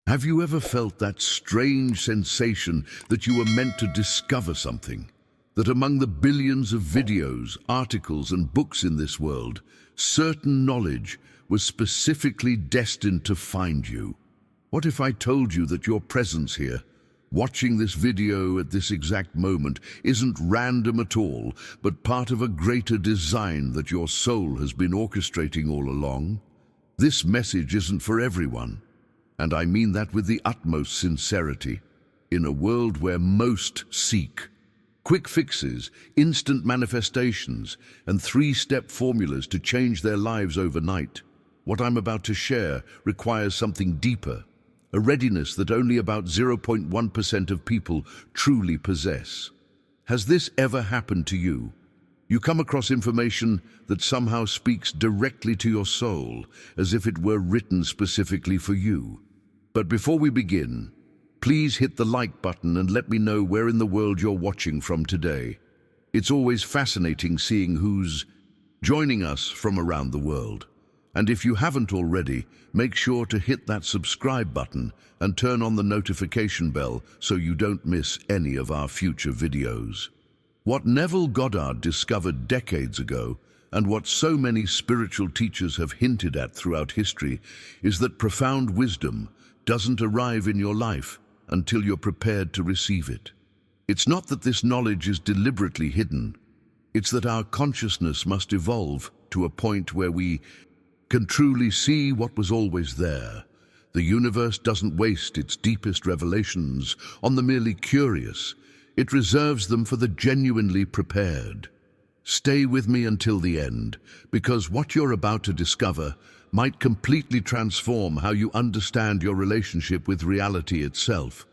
Have you ever felt that strange sensation that you were meant to discover something? That among the billions of videos, articles, and books in this world, certain knowledge was specifically destined to find you? What if I told you that your presence here, watching this video at this exact moment, isn't random at all, but part of a greater design that your soul has been orchestrating all along? This message isn't for everyone, and I mean that with the utmost sincerity. In a world where most seek quick fixes, instant manifestations, and three-step formulas to change their lives overnight, what I'm about to share requires something deeper, a readiness that only about 0.1% of people truly possess. Has this ever happened to you? You come across information that somehow speaks directly to your soul, as if it were written specifically for you. But before we begin, please hit the like button and let me know where in the world you're watching from today. It's always fascinating seeing who's joining us from around the world. And if you haven't already, make sure to hit that subscribe button and turn on the notification bell so you don't miss any of our future videos. What Neville Goddard discovered decades ago, and what so many spiritual teachers have hinted at throughout history, is that profound wisdom doesn't arrive in your life until you're prepared to receive it. It's not that this knowledge is deliberately hidden. It's that our consciousness must evolve to a point where we can truly see what was always there. The universe doesn't waste its deepest revelations on the merely curious. It reserves them for the genuinely prepared. Stay with me until the end, because what you're about to discover might completely transform how you understand your relationship with reality itself.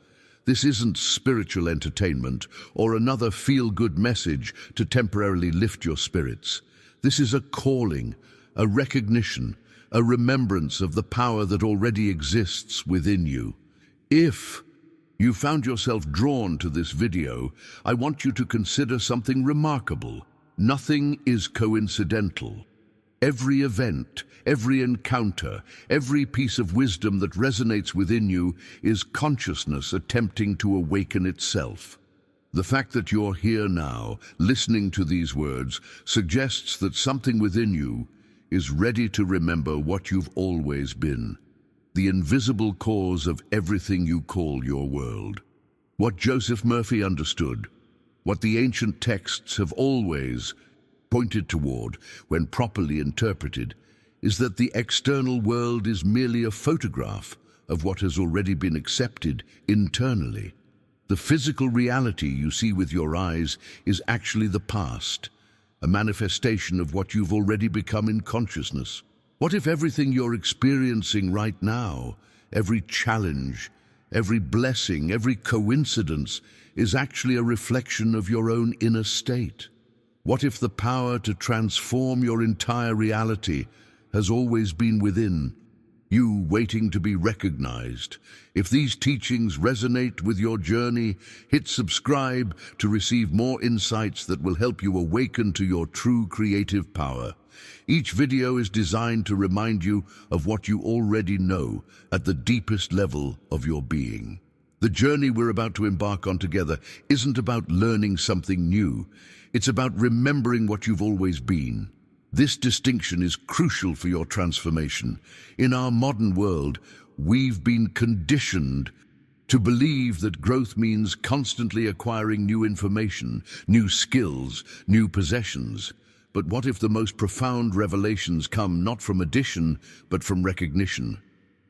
This isn't spiritual entertainment or another feel-good message to temporarily lift your spirits. This is a calling, a recognition, a remembrance of the power that already exists within you. If you found yourself drawn to this video, I want you to consider something remarkable. Nothing is coincidental. Every event, every encounter, every piece of wisdom that resonates within you is consciousness attempting to awaken itself. The fact that you're here now, listening to these words, suggests that something within you is ready to remember what you've always been, the invisible cause of everything you call your world. What Joseph Murphy understood, what the ancient texts have always pointed toward when properly interpreted, is that the external world is merely a photograph of what has already been accepted internally. The physical reality you see with your eyes is actually the past, a manifestation of what you've already become in consciousness. What if everything you're experiencing right now, every challenge, every blessing, every coincidence, is actually a reflection of your own inner state? What if the power to transform your entire reality has always been within you, waiting to be recognized? If these teachings resonate with your journey, hit subscribe to receive more insights that will help you awaken to your true creative power. Each video is designed to remind you of what you already know at the deepest level of your being. The journey we're about to embark on together isn't about learning something new. It's about remembering what you've always been. This distinction is crucial for your transformation. In our modern world, we've been conditioned to believe that growth means constantly acquiring new information, new skills, new possessions. But what if the most profound revelations come not from addition, but from recognition?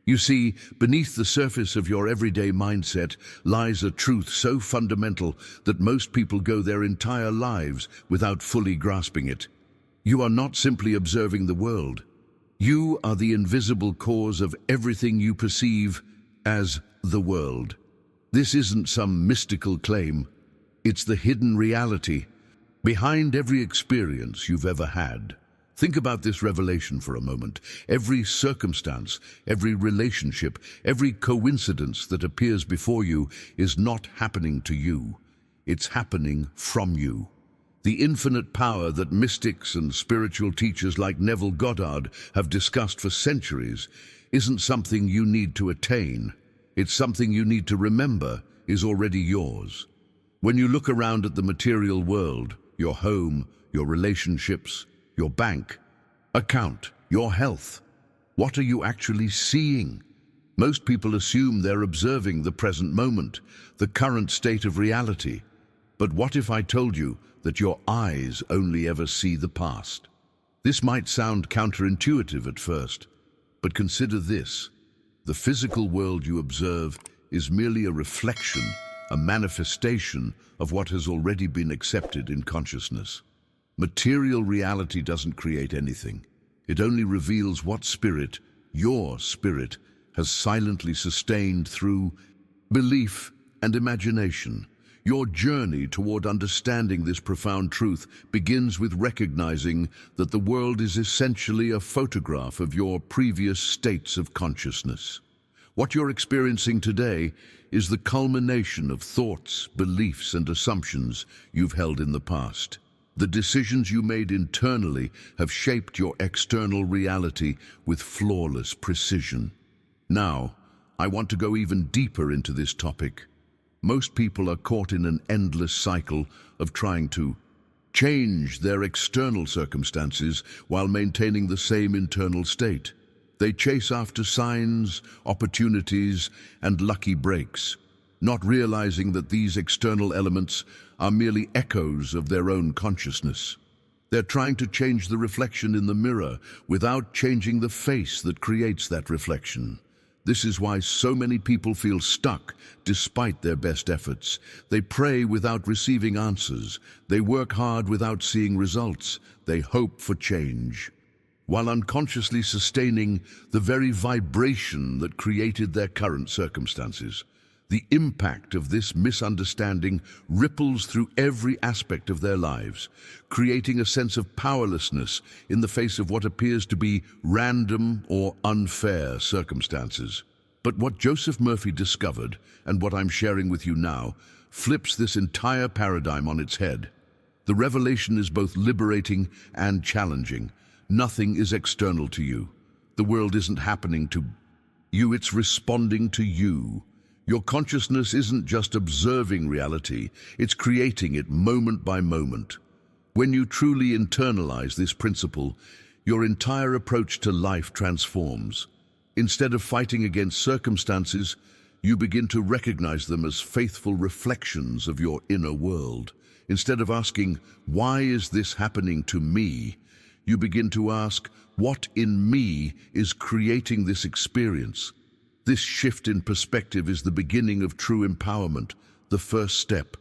You see, beneath the surface of your everyday mindset lies a truth so fundamental that most people go their entire lives without fully grasping it. You are not simply observing the world. You are the invisible cause of everything you perceive as the world. This isn't some mystical claim. It's the hidden reality behind every experience you've ever had. Think about this revelation for a moment. Every circumstance, every relationship, every coincidence that appears before you is not happening to you. It's happening from you. The infinite power that mystics and spiritual teachers like Neville Goddard have discussed for centuries isn't something you need to attain. It's something you need to remember is already yours. When you look around at the material world, your home, your relationships, your bank account, your health, what are you actually seeing? Most people assume they're observing the present moment, the current state of reality. But what if I told you that your eyes only ever see the past? This might sound counterintuitive at first, but consider this. The physical world you observe is merely a reflection, a manifestation of what has already been accepted in consciousness. Material reality doesn't create anything. It only reveals what spirit, your spirit, has silently sustained through belief and imagination. Your journey toward understanding this profound truth begins with recognizing that the world is essentially a photograph of your previous states of consciousness. What you're experiencing today is the culmination of thoughts, beliefs, and assumptions you've held in the past. The decisions you made internally have shaped your external reality with flawless precision. Now, I want to go even deeper into this topic. Most people are caught in an endless cycle of trying to change their external circumstances while maintaining the same internal state. They chase after signs, opportunities, and lucky breaks, not realizing that these external elements are merely echoes of their own consciousness. They're trying to change the reflection in the mirror without changing the face that creates that reflection. This is why so many people feel stuck despite their best efforts. They pray without receiving answers. They work hard without seeing results. They hope for change, while unconsciously sustaining the very vibration that created their current circumstances. The impact of this misunderstanding ripples through every aspect of their lives, creating a sense of powerlessness in the face of what appears to be random or unfair circumstances. But what Joseph Murphy discovered, and what I'm sharing with you now, flips this entire paradigm on its head. The revelation is both liberating and challenging. Nothing is external to you. The world isn't happening to you, it's responding to you. Your consciousness isn't just observing reality, it's creating it moment by moment. When you truly internalize this principle, your entire approach to life transforms. Instead of fighting against circumstances, you begin to recognize them as faithful reflections of your inner world. Instead of asking, "Why is this happening to me?" you begin to ask, "What in me is creating this experience?" This shift in perspective is the beginning of true empowerment, the first step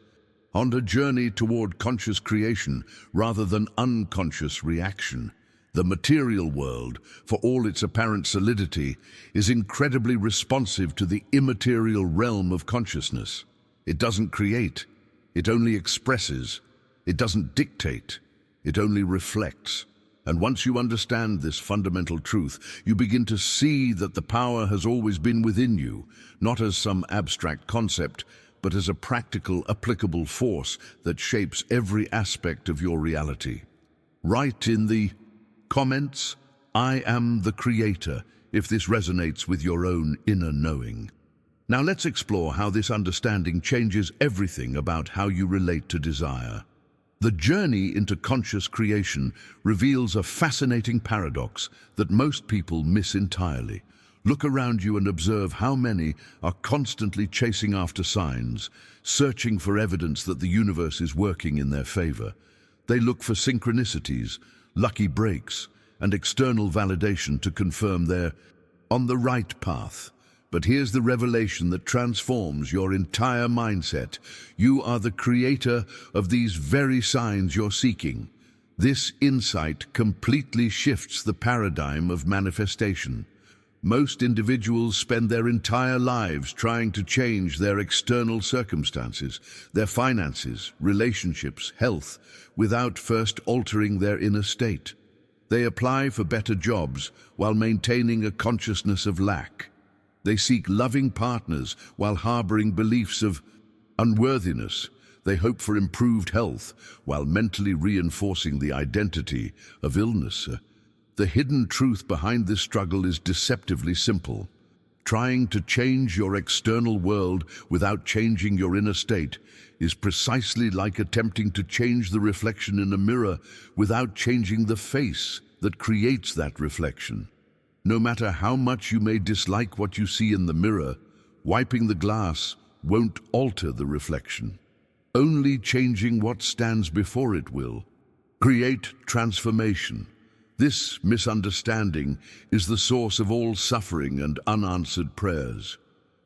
on a journey toward conscious creation rather than unconscious reaction. The material world, for all its apparent solidity, is incredibly responsive to the immaterial realm of consciousness. It doesn't create, it only expresses. It doesn't dictate, it only reflects. And once you understand this fundamental truth, you begin to see that the power has always been within you, not as some abstract concept, but as a practical, applicable force that shapes every aspect of your reality. Write in the comments, "I am the creator," if this resonates with your own inner knowing. Now let's explore how this understanding changes everything about how you relate to desire. The journey into conscious creation reveals a fascinating paradox that most people miss entirely. Look around you and observe how many are constantly chasing after signs, searching for evidence that the universe is working in their favor. They look for synchronicities, lucky breaks, and external validation to confirm they're on the right path. But here's the revelation that transforms your entire mindset. You are the creator of these very signs you're seeking. This insight completely shifts the paradigm of manifestation. Most individuals spend their entire lives trying to change their external circumstances, their finances, relationships, health, without first altering their inner state. They apply for better jobs while maintaining a consciousness of lack. They seek loving partners while harboring beliefs of unworthiness. They hope for improved health while mentally reinforcing the identity of illness. The hidden truth behind this struggle is deceptively simple. Trying to change your external world without changing your inner state is precisely like attempting to change the reflection in a mirror without changing the face that creates that reflection. No matter how much you may dislike what you see in the mirror, wiping the glass won't alter the reflection. Only changing what stands before it will. Create transformation. This misunderstanding is the source of all suffering and unanswered prayers.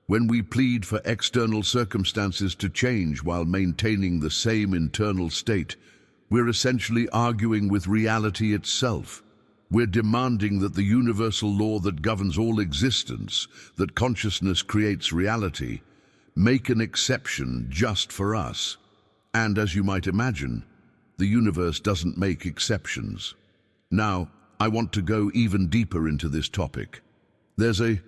When we plead for external circumstances to change while maintaining the same internal state, we're essentially arguing with reality itself. We're demanding that the universal law that governs all existence, that consciousness creates reality, make an exception just for us. And as you might imagine, the universe doesn't make exceptions. Now, I want to go even deeper into this topic. There's a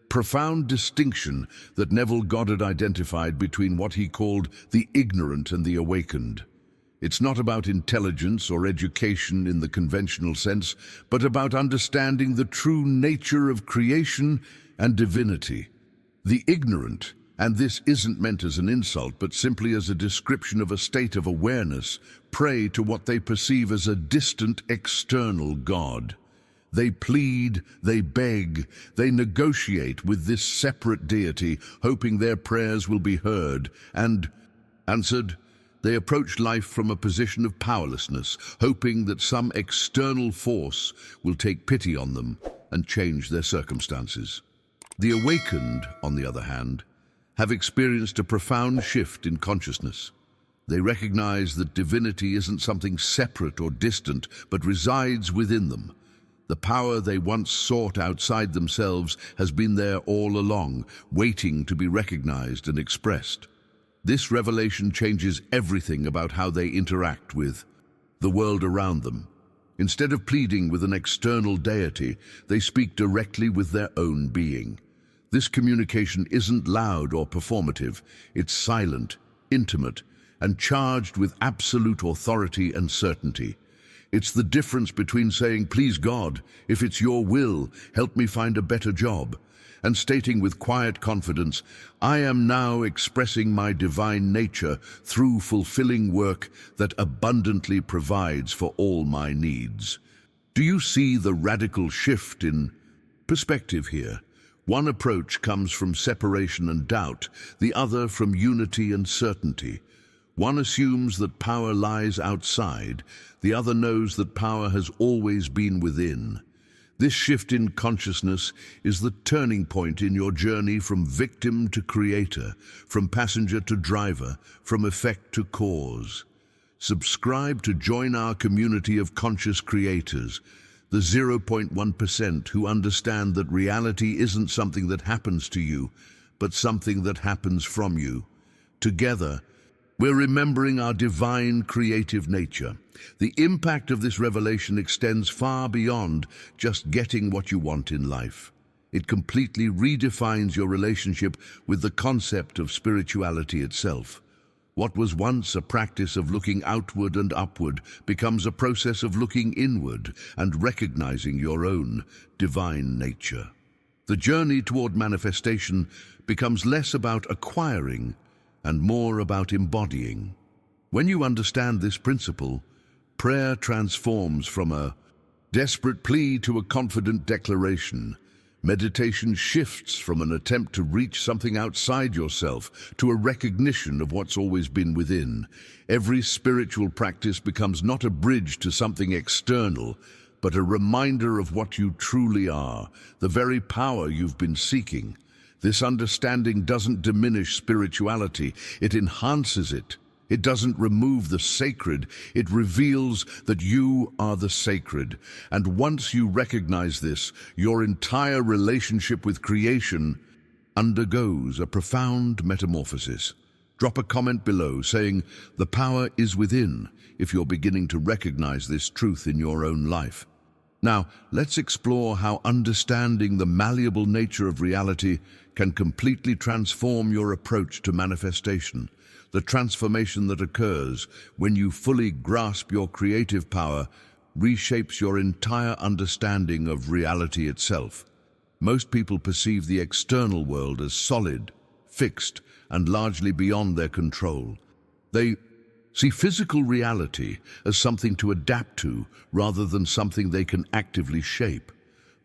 profound distinction that Neville Goddard identified between what he called the ignorant and the awakened. It's not about intelligence or education in the conventional sense, but about understanding the true nature of creation and divinity. The ignorant, and this isn't meant as an insult, but simply as a description of a state of awareness, pray to what they perceive as a distant external God. They plead, they beg, they negotiate with this separate deity, hoping their prayers will be heard and answered. They approach life from a position of powerlessness, hoping that some external force will take pity on them and change their circumstances. The awakened, on the other hand, have experienced a profound shift in consciousness. They recognize that divinity isn't something separate or distant, but resides within them. The power they once sought outside themselves has been there all along, waiting to be recognized and expressed. This revelation changes everything about how they interact with the world around them. Instead of pleading with an external deity, they speak directly with their own being. This communication isn't loud or performative. It's silent, intimate, and charged with absolute authority and certainty. It's the difference between saying, "Please God, if it's your will, help me find a better job," and stating with quiet confidence, "I am now expressing my divine nature through fulfilling work that abundantly provides for all my needs." Do you see the radical shift in perspective here? One approach comes from separation and doubt, the other from unity and certainty. One assumes that power lies outside, the other knows that power has always been within. This shift in consciousness is the turning point in your journey from victim to creator, from passenger to driver, from effect to cause. Subscribe to join our community of conscious creators, the 0.1% who understand that reality isn't something that happens to you, but something that happens from you. Together, we're remembering our divine creative nature. The impact of this revelation extends far beyond just getting what you want in life. It completely redefines your relationship with the concept of spirituality itself. What was once a practice of looking outward and upward becomes a process of looking inward and recognizing your own divine nature. The journey toward manifestation becomes less about acquiring and more about embodying. When you understand this principle, prayer transforms from a desperate plea to a confident declaration. Meditation shifts from an attempt to reach something outside yourself to a recognition of what's always been within. Every spiritual practice becomes not a bridge to something external, but a reminder of what you truly are, the very power you've been seeking. This understanding doesn't diminish spirituality, it enhances it. It doesn't remove the sacred, it reveals that you are the sacred. And once you recognize this, your entire relationship with creation undergoes a profound metamorphosis. Drop a comment below saying, "The power is within," if you're beginning to recognize this truth in your own life. Now, let's explore how understanding the malleable nature of reality can completely transform your approach to manifestation. The transformation that occurs when you fully grasp your creative power reshapes your entire understanding of reality itself. Most people perceive the external world as solid, fixed, and largely beyond their control. They see physical reality as something to adapt to rather than something they can actively shape.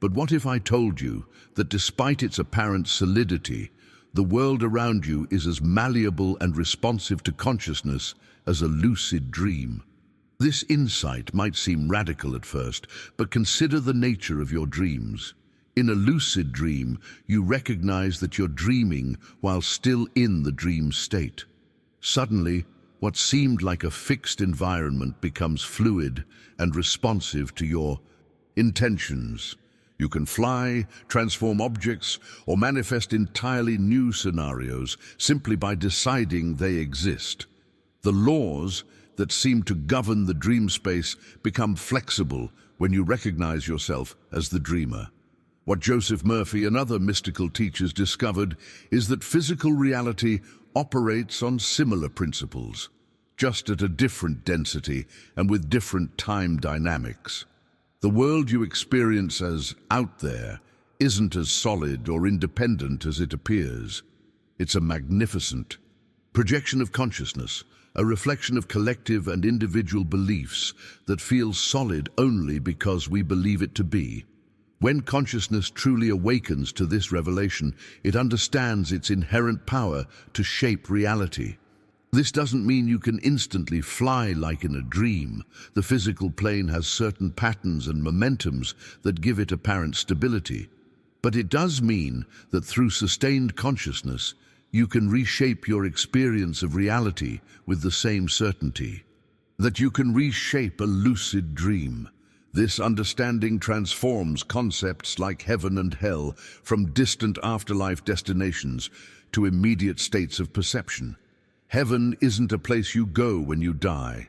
But what if I told you that despite its apparent solidity, the world around you is as malleable and responsive to consciousness as a lucid dream? This insight might seem radical at first, but consider the nature of your dreams. In a lucid dream, you recognize that you're dreaming while still in the dream state. Suddenly, what seemed like a fixed environment becomes fluid and responsive to your intentions. You can fly, transform objects, or manifest entirely new scenarios simply by deciding they exist. The laws that seem to govern the dream space become flexible when you recognize yourself as the dreamer. What Joseph Murphy and other mystical teachers discovered is that physical reality operates on similar principles, just at a different density and with different time dynamics. The world you experience as out there isn't as solid or independent as it appears. It's a magnificent projection of consciousness, a reflection of collective and individual beliefs that feels solid only because we believe it to be. When consciousness truly awakens to this revelation, it understands its inherent power to shape reality. This doesn't mean you can instantly fly like in a dream. The physical plane has certain patterns and momentums that give it apparent stability. But it does mean that through sustained consciousness, you can reshape your experience of reality with the same certainty. That you can reshape a lucid dream. This understanding transforms concepts like heaven and hell from distant afterlife destinations to immediate states of perception. Heaven isn't a place you go when you die.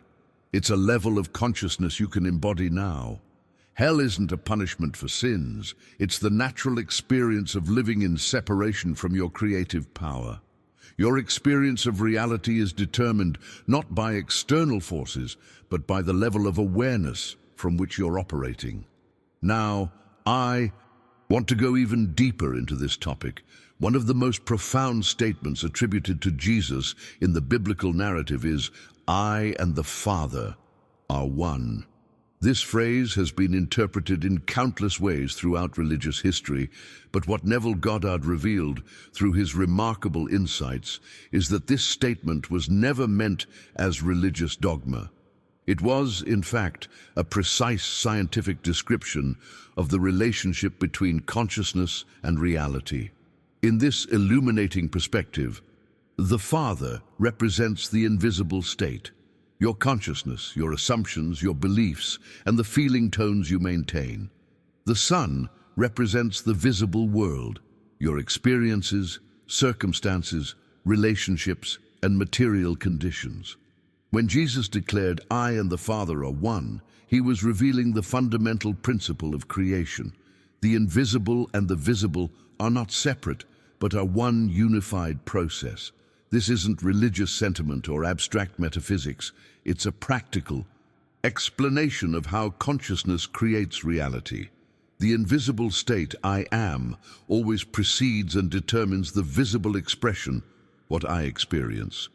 It's a level of consciousness you can embody now. Hell isn't a punishment for sins. It's the natural experience of living in separation from your creative power. Your experience of reality is determined not by external forces, but by the level of awareness from which you're operating. Now, I want to go even deeper into this topic. One of the most profound statements attributed to Jesus in the biblical narrative is, "I and the Father are one." This phrase has been interpreted in countless ways throughout religious history, but what Neville Goddard revealed through his remarkable insights is that this statement was never meant as religious dogma. It was, in fact, a precise scientific description of the relationship between consciousness and reality. In this illuminating perspective, the Father represents the invisible state, your consciousness, your assumptions, your beliefs, and the feeling tones you maintain. The Son represents the visible world, your experiences, circumstances, relationships, and material conditions. When Jesus declared, "I and the Father are one," he was revealing the fundamental principle of creation. The invisible and the visible are not separate, but are one unified process. This isn't religious sentiment or abstract metaphysics. It's a practical explanation of how consciousness creates reality. The invisible state, I am, always precedes and determines the visible expression, what I experience.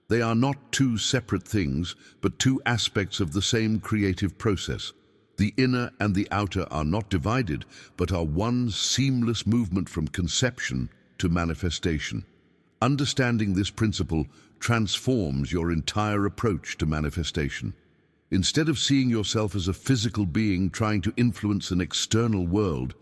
They are not two separate things, but two aspects of the same creative process. The inner and the outer are not divided, but are one seamless movement from conception to manifestation. Understanding this principle transforms your entire approach to manifestation. Instead of seeing yourself as a physical being trying to influence an external world,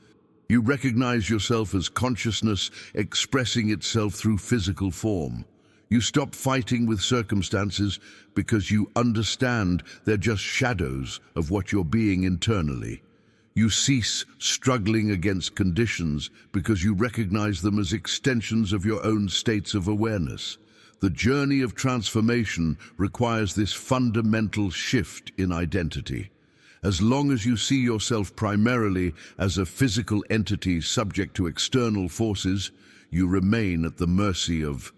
you recognize yourself as consciousness expressing itself through physical form. You stop fighting with circumstances because you understand they're just shadows of what you're being internally. You cease struggling against conditions because you recognize them as extensions of your own states of awareness. The journey of transformation requires this fundamental shift in identity. As long as you see yourself primarily as a physical entity subject to external forces, you remain at the mercy of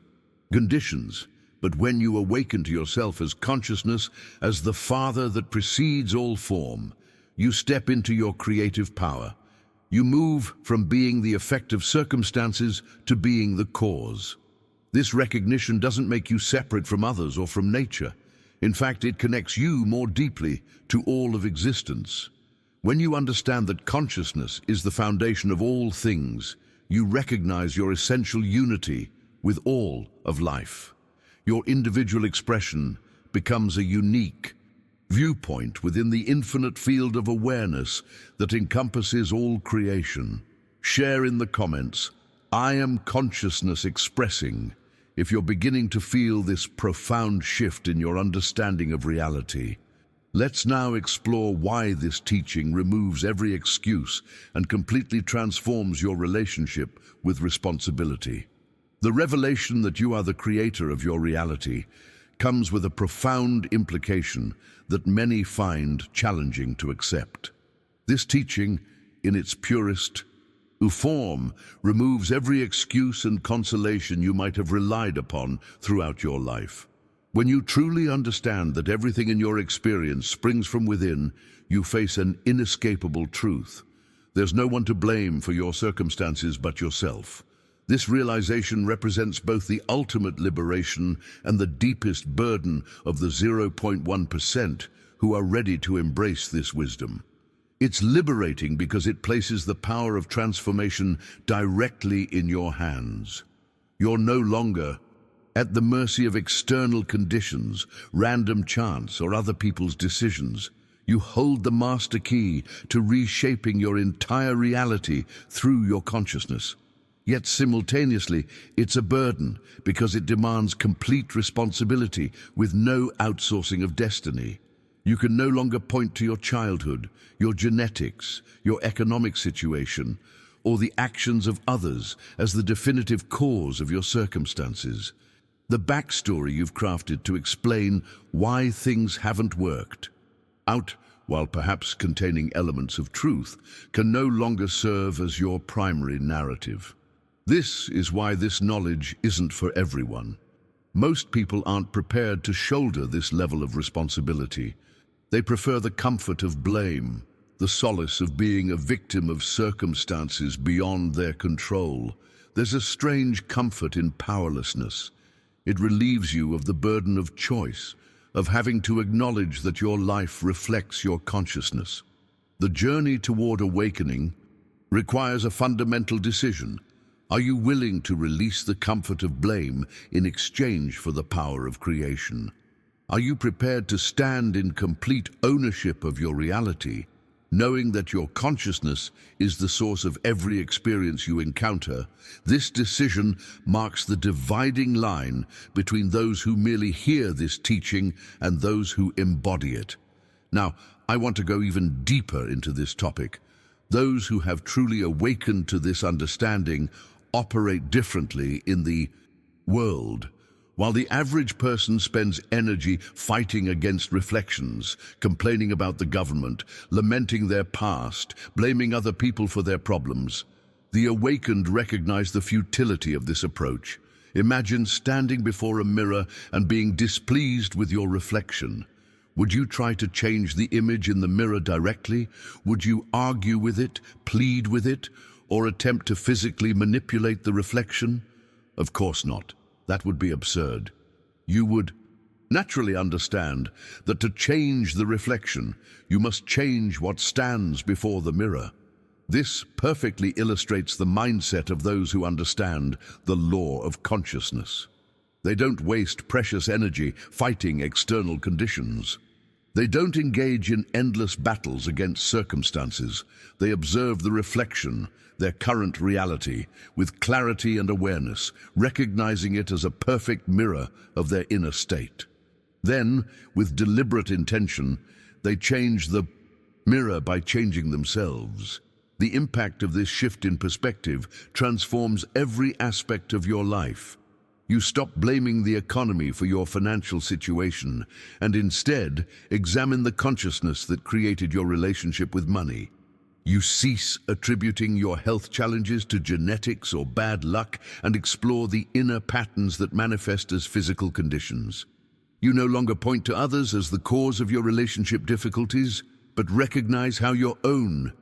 conditions. But when you awaken to yourself as consciousness, as the Father that precedes all form, you step into your creative power. You move from being the effect of circumstances to being the cause. This recognition doesn't make you separate from others or from nature. In fact, it connects you more deeply to all of existence. When you understand that consciousness is the foundation of all things, you recognize your essential unity with all of life. Your individual expression becomes a unique viewpoint within the infinite field of awareness that encompasses all creation. Share in the comments, "I am consciousness expressing," if you're beginning to feel this profound shift in your understanding of reality. Let's now explore why this teaching removes every excuse and completely transforms your relationship with responsibility. The revelation that you are the creator of your reality comes with a profound implication that many find challenging to accept. This teaching, in its purest form, removes every excuse and consolation you might have relied upon throughout your life. When you truly understand that everything in your experience springs from within, you face an inescapable truth. There's no one to blame for your circumstances but yourself. This realization represents both the ultimate liberation and the deepest burden of the 0.1% who are ready to embrace this wisdom. It's liberating because it places the power of transformation directly in your hands. You're no longer at the mercy of external conditions, random chance, or other people's decisions. You hold the master key to reshaping your entire reality through your consciousness. Yet simultaneously, it's a burden because it demands complete responsibility with no outsourcing of destiny. You can no longer point to your childhood, your genetics, your economic situation, or the actions of others as the definitive cause of your circumstances. The backstory you've crafted to explain why things haven't worked out, while perhaps containing elements of truth, can no longer serve as your primary narrative. This is why this knowledge isn't for everyone. Most people aren't prepared to shoulder this level of responsibility. They prefer the comfort of blame, the solace of being a victim of circumstances beyond their control. There's a strange comfort in powerlessness. It relieves you of the burden of choice, of having to acknowledge that your life reflects your consciousness. The journey toward awakening requires a fundamental decision. Are you willing to release the comfort of blame in exchange for the power of creation? Are you prepared to stand in complete ownership of your reality, knowing that your consciousness is the source of every experience you encounter? This decision marks the dividing line between those who merely hear this teaching and those who embody it. Now, I want to go even deeper into this topic. Those who have truly awakened to this understanding operate differently in the world. While the average person spends energy fighting against reflections, complaining about the government, lamenting their past, blaming other people for their problems, the awakened recognize the futility of this approach. Imagine standing before a mirror and being displeased with your reflection. Would you try to change the image in the mirror directly? Would you argue with it, plead with it, or attempt to physically manipulate the reflection? Of course not. That would be absurd. You would naturally understand that to change the reflection, you must change what stands before the mirror. This perfectly illustrates the mindset of those who understand the law of consciousness. They don't waste precious energy fighting external conditions. They don't engage in endless battles against circumstances. They observe the reflection, their current reality, with clarity and awareness, recognizing it as a perfect mirror of their inner state. Then, with deliberate intention, they change the mirror by changing themselves. The impact of this shift in perspective transforms every aspect of your life. You stop blaming the economy for your financial situation and instead examine the consciousness that created your relationship with money. You cease attributing your health challenges to genetics or bad luck and explore the inner patterns that manifest as physical conditions. You no longer point to others as the cause of your relationship difficulties, but recognize how your own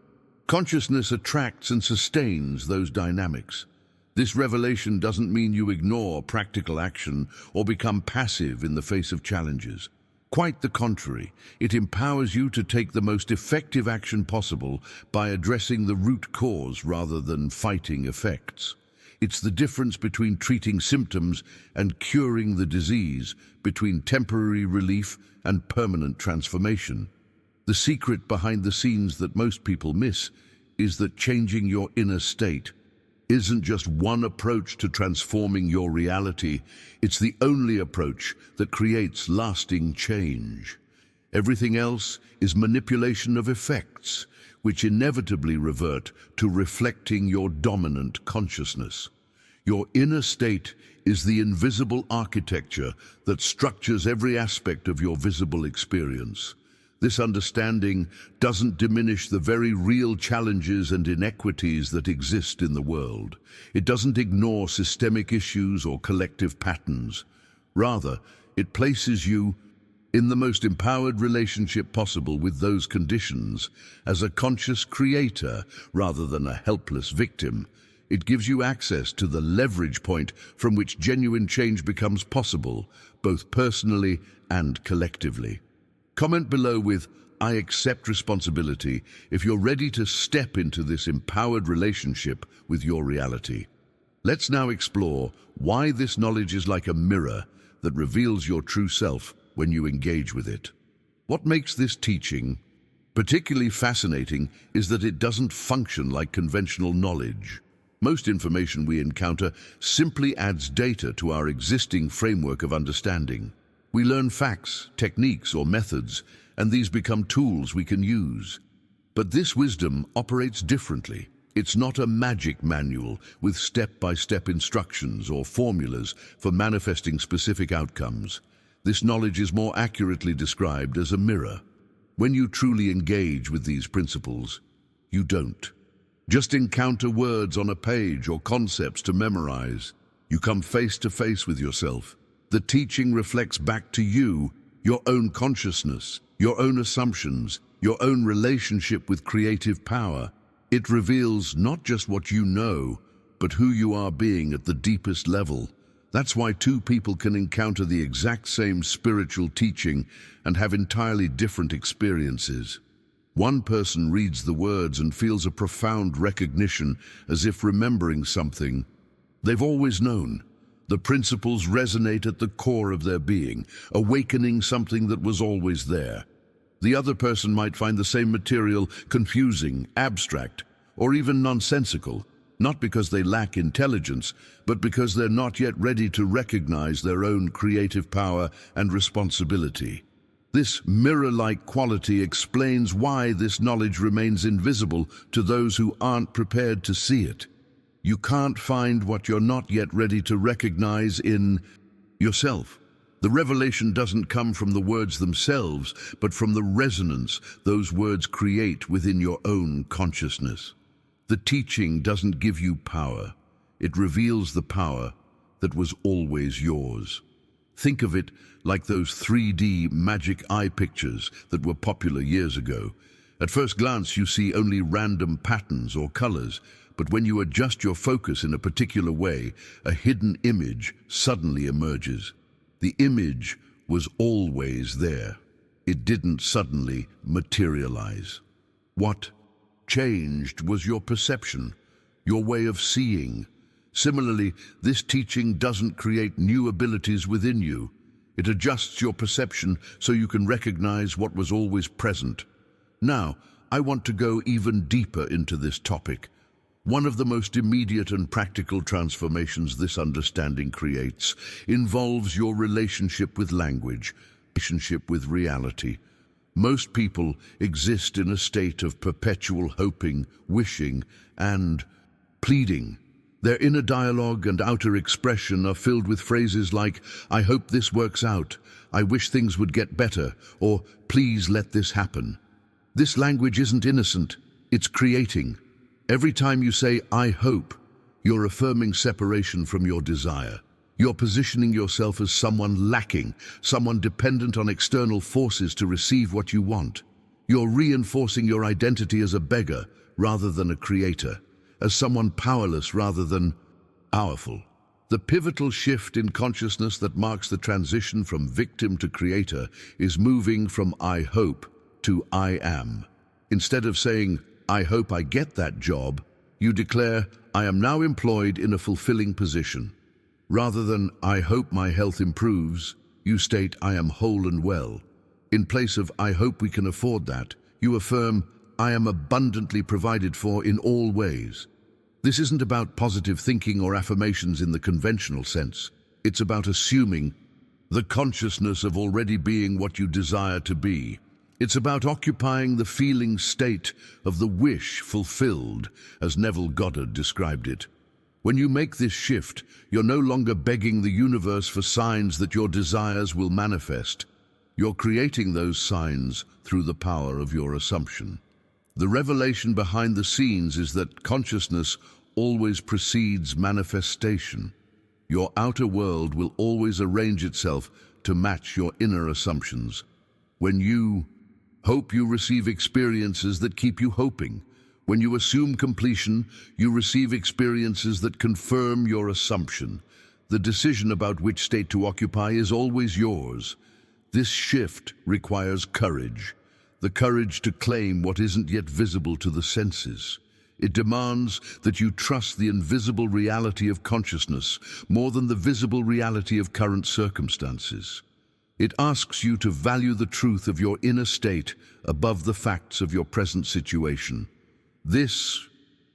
Consciousness attracts and sustains those dynamics. This revelation doesn't mean you ignore practical action or become passive in the face of challenges. Quite the contrary, it empowers you to take the most effective action possible by addressing the root cause rather than fighting effects. It's the difference between treating symptoms and curing the disease, between temporary relief and permanent transformation. The secret behind the scenes that most people miss is that changing your inner state isn't just one approach to transforming your reality, it's the only approach that creates lasting change. Everything else is manipulation of effects, which inevitably revert to reflecting your dominant consciousness. Your inner state is the invisible architecture that structures every aspect of your visible experience. This understanding doesn't diminish the very real challenges and inequities that exist in the world. It doesn't ignore systemic issues or collective patterns. Rather, it places you in the most empowered relationship possible with those conditions as a conscious creator rather than a helpless victim. It gives you access to the leverage point from which genuine change becomes possible, both personally and collectively. Comment below with, "I accept responsibility," if you're ready to step into this empowered relationship with your reality. Let's now explore why this knowledge is like a mirror that reveals your true self when you engage with it. What makes this teaching particularly fascinating is that it doesn't function like conventional knowledge. Most information we encounter simply adds data to our existing framework of understanding. We learn facts, techniques, or methods, and these become tools we can use. But this wisdom operates differently. It's not a magic manual with step-by-step instructions or formulas for manifesting specific outcomes. This knowledge is more accurately described as a mirror. When you truly engage with these principles, you don't just encounter words on a page or concepts to memorize. You come face to face with yourself. The teaching reflects back to you, your own consciousness, your own assumptions, your own relationship with creative power. It reveals not just what you know, but who you are being at the deepest level. That's why two people can encounter the exact same spiritual teaching and have entirely different experiences. One person reads the words and feels a profound recognition, as if remembering something they've always known. The principles resonate at the core of their being, awakening something that was always there. The other person might find the same material confusing, abstract, or even nonsensical, not because they lack intelligence, but because they're not yet ready to recognize their own creative power and responsibility. This mirror-like quality explains why this knowledge remains invisible to those who aren't prepared to see it. You can't find what you're not yet ready to recognize in yourself. The revelation doesn't come from the words themselves, but from the resonance those words create within your own consciousness. The teaching doesn't give you power. It reveals the power that was always yours. Think of it like those 3D magic eye pictures that were popular years ago. At first glance, you see only random patterns or colors, but when you adjust your focus in a particular way, a hidden image suddenly emerges. The image was always there. It didn't suddenly materialize. What changed was your perception, your way of seeing. Similarly, this teaching doesn't create new abilities within you. It adjusts your perception so you can recognize what was always present. Now, I want to go even deeper into this topic. One of the most immediate and practical transformations this understanding creates involves your relationship with language, relationship with reality. Most people exist in a state of perpetual hoping, wishing, and pleading. Their inner dialogue and outer expression are filled with phrases like, "I hope this works out," "I wish things would get better," or "Please let this happen." This language isn't innocent, it's creating. Every time you say, "I hope," you're affirming separation from your desire. You're positioning yourself as someone lacking, someone dependent on external forces to receive what you want. You're reinforcing your identity as a beggar rather than a creator, as someone powerless rather than powerful. The pivotal shift in consciousness that marks the transition from victim to creator is moving from "I hope" to "I am." Instead of saying, "I hope I get that job," you declare, "I am now employed in a fulfilling position." Rather than "I hope my health improves," you state, "I am whole and well." In place of "I hope we can afford that," you affirm, "I am abundantly provided for in all ways." This isn't about positive thinking or affirmations in the conventional sense. It's about assuming the consciousness of already being what you desire to be. It's about occupying the feeling state of the wish fulfilled, as Neville Goddard described it. When you make this shift, you're no longer begging the universe for signs that your desires will manifest. You're creating those signs through the power of your assumption. The revelation behind the scenes is that consciousness always precedes manifestation. Your outer world will always arrange itself to match your inner assumptions. When you hope, you receive experiences that keep you hoping. When you assume completion, you receive experiences that confirm your assumption. The decision about which state to occupy is always yours. This shift requires courage. The courage to claim what isn't yet visible to the senses. It demands that you trust the invisible reality of consciousness more than the visible reality of current circumstances. It asks you to value the truth of your inner state above the facts of your present situation. This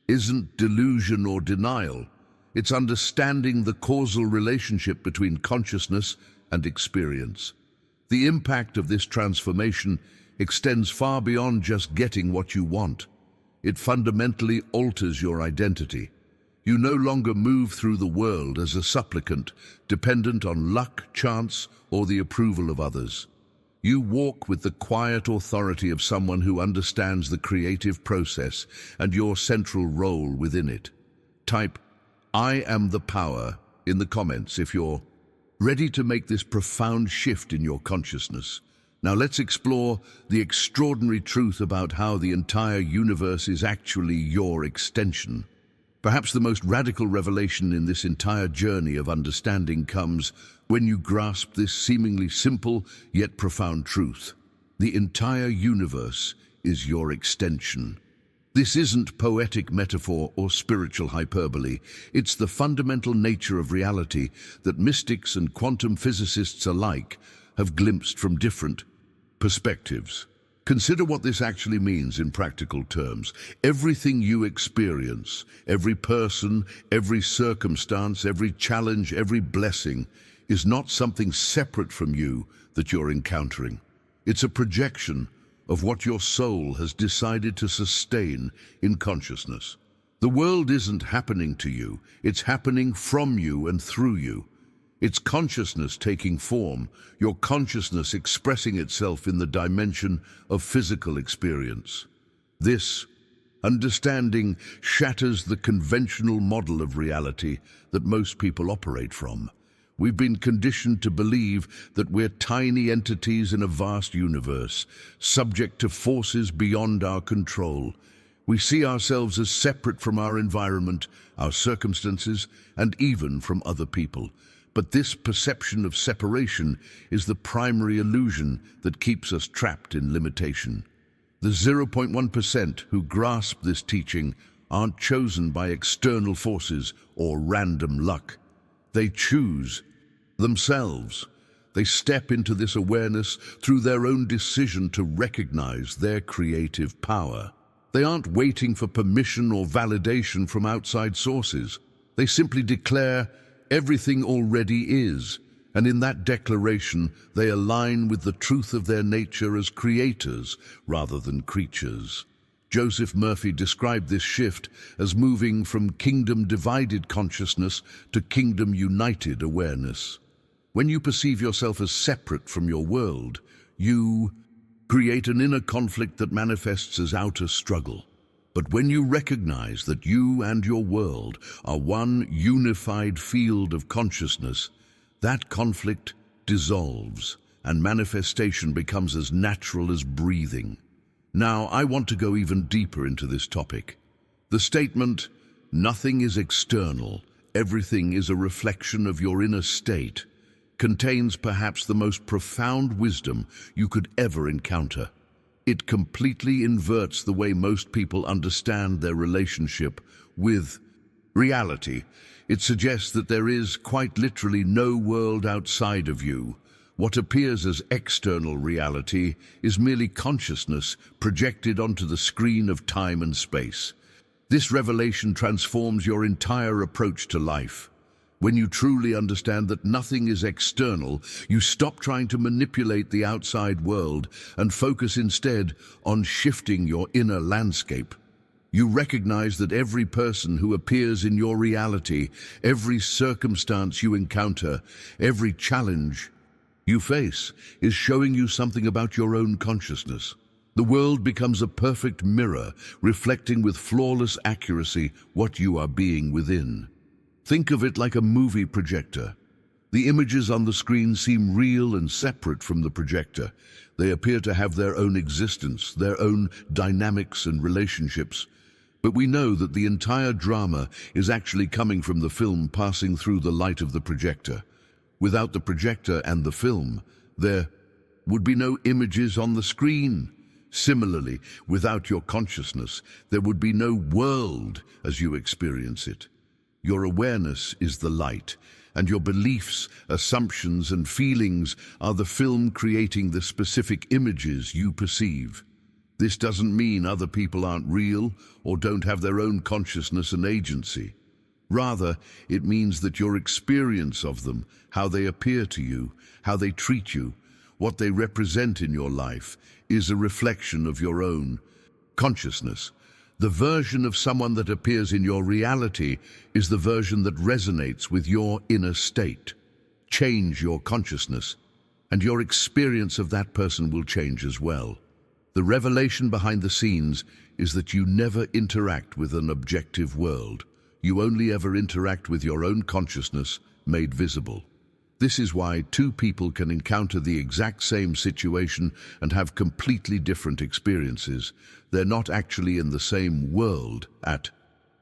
isn't delusion or denial. It's understanding the causal relationship between consciousness and experience. The impact of this transformation extends far beyond just getting what you want. It fundamentally alters your identity. You no longer move through the world as a supplicant, dependent on luck, chance, or the approval of others. You walk with the quiet authority of someone who understands the creative process and your central role within it. Type, "I am the power" in the comments if you're ready to make this profound shift in your consciousness. Now let's explore the extraordinary truth about how the entire universe is actually your extension. Perhaps the most radical revelation in this entire journey of understanding comes when you grasp this seemingly simple yet profound truth. The entire universe is your extension. This isn't poetic metaphor or spiritual hyperbole. It's the fundamental nature of reality that mystics and quantum physicists alike have glimpsed from different perspectives. Consider what this actually means in practical terms. Everything you experience, every person, every circumstance, every challenge, every blessing, is not something separate from you that you're encountering. It's a projection of what your soul has decided to sustain in consciousness. The world isn't happening to you, it's happening from you and through you. It's consciousness taking form, your consciousness expressing itself in the dimension of physical experience. This understanding shatters the conventional model of reality that most people operate from. We've been conditioned to believe that we're tiny entities in a vast universe, subject to forces beyond our control. We see ourselves as separate from our environment, our circumstances, and even from other people. But this perception of separation is the primary illusion that keeps us trapped in limitation. The 0.1% who grasp this teaching aren't chosen by external forces or random luck. They choose themselves. They step into this awareness through their own decision to recognize their creative power. They aren't waiting for permission or validation from outside sources. They simply declare, "Everything already is," and in that declaration they align with the truth of their nature as creators rather than creatures. Joseph Murphy described this shift as moving from kingdom-divided consciousness to kingdom-united awareness. When you perceive yourself as separate from your world, you create an inner conflict that manifests as outer struggle. But when you recognize that you and your world are one unified field of consciousness, that conflict dissolves and manifestation becomes as natural as breathing. Now, I want to go even deeper into this topic. The statement, "Nothing is external, everything is a reflection of your inner state," contains perhaps the most profound wisdom you could ever encounter. It completely inverts the way most people understand their relationship with reality. It suggests that there is quite literally no world outside of you. What appears as external reality is merely consciousness projected onto the screen of time and space. This revelation transforms your entire approach to life. When you truly understand that nothing is external, you stop trying to manipulate the outside world and focus instead on shifting your inner landscape. You recognize that every person who appears in your reality, every circumstance you encounter, every challenge you face is showing you something about your own consciousness. The world becomes a perfect mirror, reflecting with flawless accuracy what you are being within. Think of it like a movie projector. The images on the screen seem real and separate from the projector. They appear to have their own existence, their own dynamics and relationships. But we know that the entire drama is actually coming from the film passing through the light of the projector. Without the projector and the film, there would be no images on the screen. Similarly, without your consciousness, there would be no world as you experience it. Your awareness is the light, and your beliefs, assumptions, and feelings are the film creating the specific images you perceive. This doesn't mean other people aren't real or don't have their own consciousness and agency. Rather, it means that your experience of them, how they appear to you, how they treat you, what they represent in your life, is a reflection of your own consciousness. The version of someone that appears in your reality is the version that resonates with your inner state. Change your consciousness, and your experience of that person will change as well. The revelation behind the scenes is that you never interact with an objective world. You only ever interact with your own consciousness made visible. This is why two people can encounter the exact same situation and have completely different experiences. They're not actually in the same world at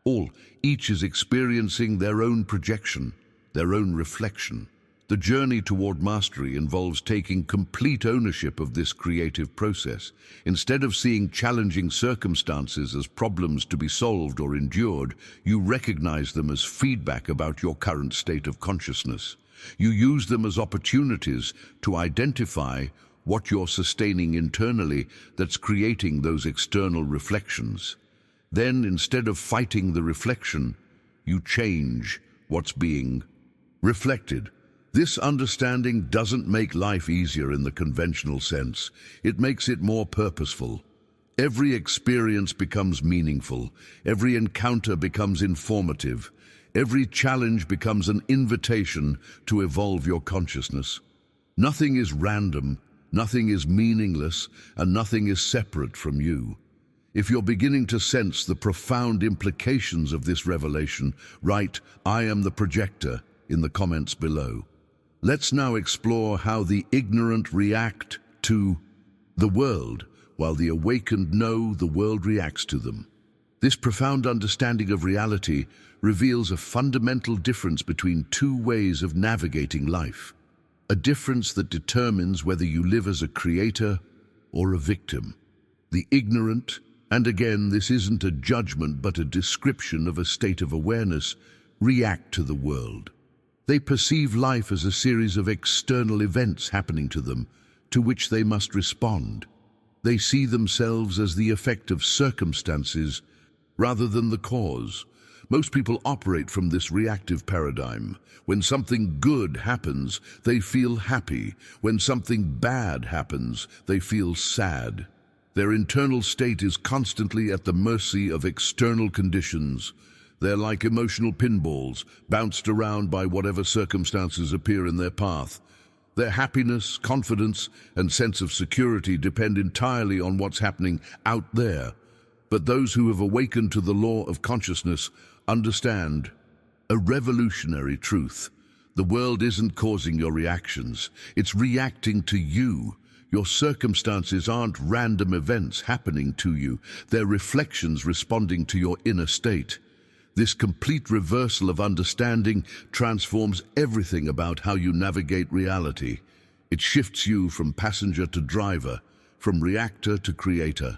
all. Each is experiencing their own projection, their own reflection. The journey toward mastery involves taking complete ownership of this creative process. Instead of seeing challenging circumstances as problems to be solved or endured, you recognize them as feedback about your current state of consciousness. You use them as opportunities to identify what you're sustaining internally that's creating those external reflections. Then, instead of fighting the reflection, you change what's being reflected. This understanding doesn't make life easier in the conventional sense. It makes it more purposeful. Every experience becomes meaningful. Every encounter becomes informative. Every challenge becomes an invitation to evolve your consciousness. Nothing is random, nothing is meaningless, and nothing is separate from you. If you're beginning to sense the profound implications of this revelation, write, "I am the projector," in the comments below. Let's now explore how the ignorant react to the world, while the awakened know the world reacts to them. This profound understanding of reality reveals a fundamental difference between two ways of navigating life, a difference that determines whether you live as a creator or a victim. The ignorant, and again, this isn't a judgment but a description of a state of awareness, react to the world. They perceive life as a series of external events happening to them, to which they must respond. They see themselves as the effect of circumstances rather than the cause. Most people operate from this reactive paradigm. When something good happens, they feel happy. When something bad happens, they feel sad. Their internal state is constantly at the mercy of external conditions. They're like emotional pinballs, bounced around by whatever circumstances appear in their path. Their happiness, confidence, and sense of security depend entirely on what's happening out there. But those who have awakened to the law of consciousness understand a revolutionary truth. The world isn't causing your reactions, it's reacting to you. Your circumstances aren't random events happening to you, they're reflections responding to your inner state. This complete reversal of understanding transforms everything about how you navigate reality. It shifts you from passenger to driver, from reactor to creator.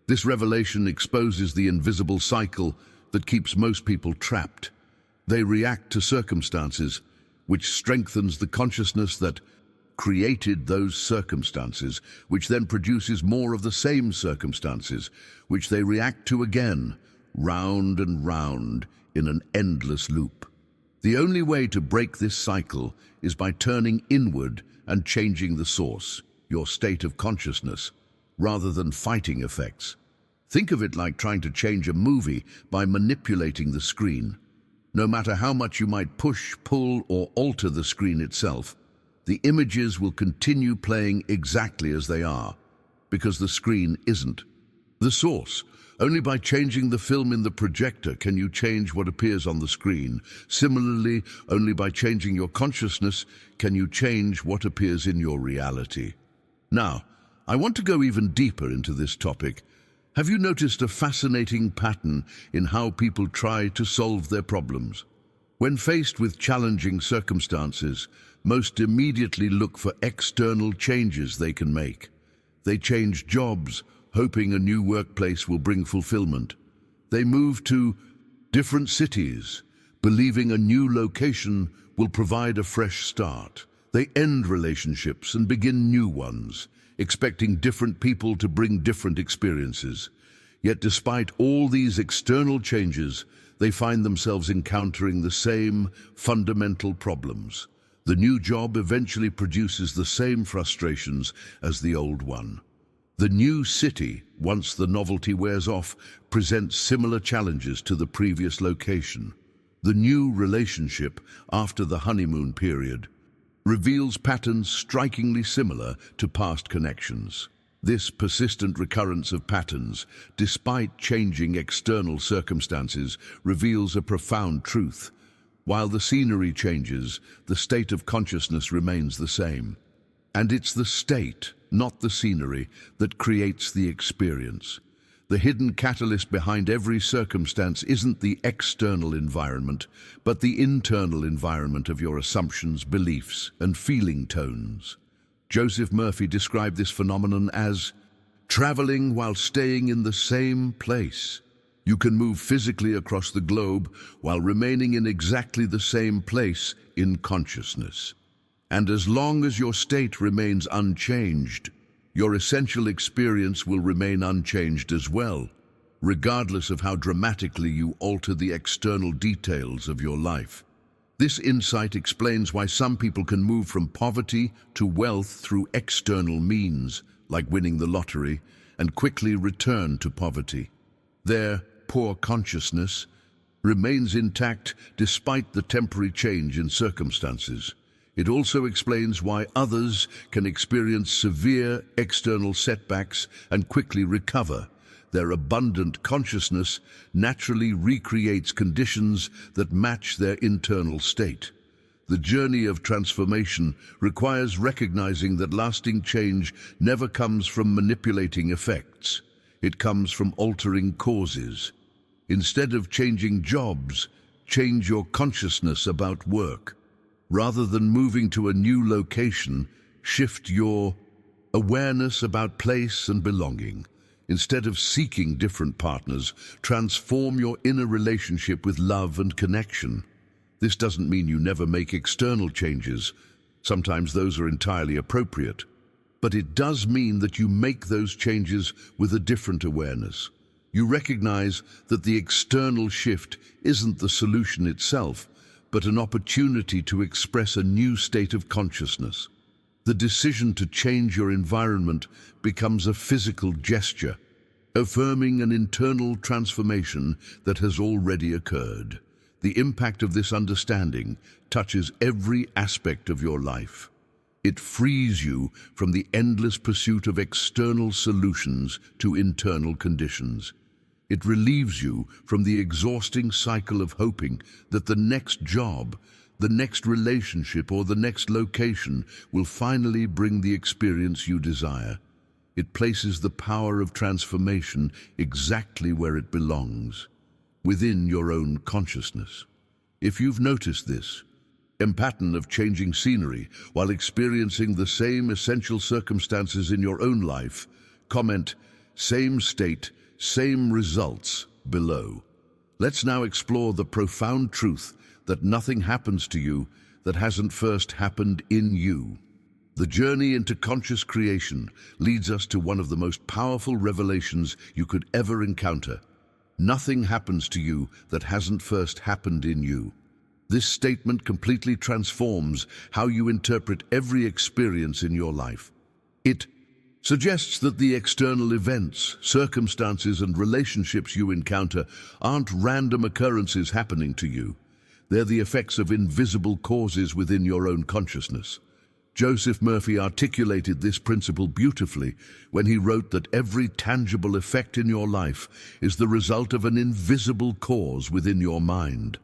This revelation exposes the invisible cycle that keeps most people trapped. They react to circumstances, which strengthens the consciousness that created those circumstances, which then produces more of the same circumstances, which they react to again, round and round in an endless loop. The only way to break this cycle is by turning inward and changing the source, your state of consciousness, rather than fighting effects. Think of it like trying to change a movie by manipulating the screen. No matter how much you might push, pull, or alter the screen itself, the images will continue playing exactly as they are, because the screen isn't the source. Only by changing the film in the projector can you change what appears on the screen. Similarly, only by changing your consciousness can you change what appears in your reality. Now, I want to go even deeper into this topic. Have you noticed a fascinating pattern in how people try to solve their problems? When faced with challenging circumstances, most immediately look for external changes they can make. They change jobs, hoping a new workplace will bring fulfillment. They move to different cities, believing a new location will provide a fresh start. They end relationships and begin new ones, expecting different people to bring different experiences. Yet despite all these external changes, they find themselves encountering the same fundamental problems. The new job eventually produces the same frustrations as the old one. The new city, once the novelty wears off, presents similar challenges to the previous location. The new relationship, after the honeymoon period, reveals patterns strikingly similar to past connections. This persistent recurrence of patterns, despite changing external circumstances, reveals a profound truth. While the scenery changes, the state of consciousness remains the same. And it's the state, not the scenery, that creates the experience. The hidden catalyst behind every circumstance isn't the external environment, but the internal environment of your assumptions, beliefs, and feeling tones. Joseph Murphy described this phenomenon as traveling while staying in the same place. You can move physically across the globe while remaining in exactly the same place in consciousness. And as long as your state remains unchanged, your essential experience will remain unchanged as well, regardless of how dramatically you alter the external details of your life. This insight explains why some people can move from poverty to wealth through external means, like winning the lottery, and quickly return to poverty. Their poor consciousness remains intact despite the temporary change in circumstances. It also explains why others can experience severe external setbacks and quickly recover. Their abundant consciousness naturally recreates conditions that match their internal state. The journey of transformation requires recognizing that lasting change never comes from manipulating effects. It comes from altering causes. Instead of changing jobs, change your consciousness about work. Rather than moving to a new location, shift your awareness about place and belonging. Instead of seeking different partners, transform your inner relationship with love and connection. This doesn't mean you never make external changes. Sometimes those are entirely appropriate. But it does mean that you make those changes with a different awareness. You recognize that the external shift isn't the solution itself, but an opportunity to express a new state of consciousness. The decision to change your environment becomes a physical gesture, affirming an internal transformation that has already occurred. The impact of this understanding touches every aspect of your life. It frees you from the endless pursuit of external solutions to internal conditions. It relieves you from the exhausting cycle of hoping that the next job, The next relationship or the next location will finally bring the experience you desire. It places the power of transformation exactly where it belongs, within your own consciousness. If you've noticed this, pattern of changing scenery while experiencing the same essential circumstances in your own life, comment "same state, same results" below. Let's now explore the profound truth that nothing happens to you that hasn't first happened in you. The journey into conscious creation leads us to one of the most powerful revelations you could ever encounter. Nothing happens to you that hasn't first happened in you. This statement completely transforms how you interpret every experience in your life. It suggests that the external events, circumstances, and relationships you encounter aren't random occurrences happening to you. They're the effects of invisible causes within your own consciousness. Joseph Murphy articulated this principle beautifully when he wrote that every tangible effect in your life is the result of an invisible cause within your mind.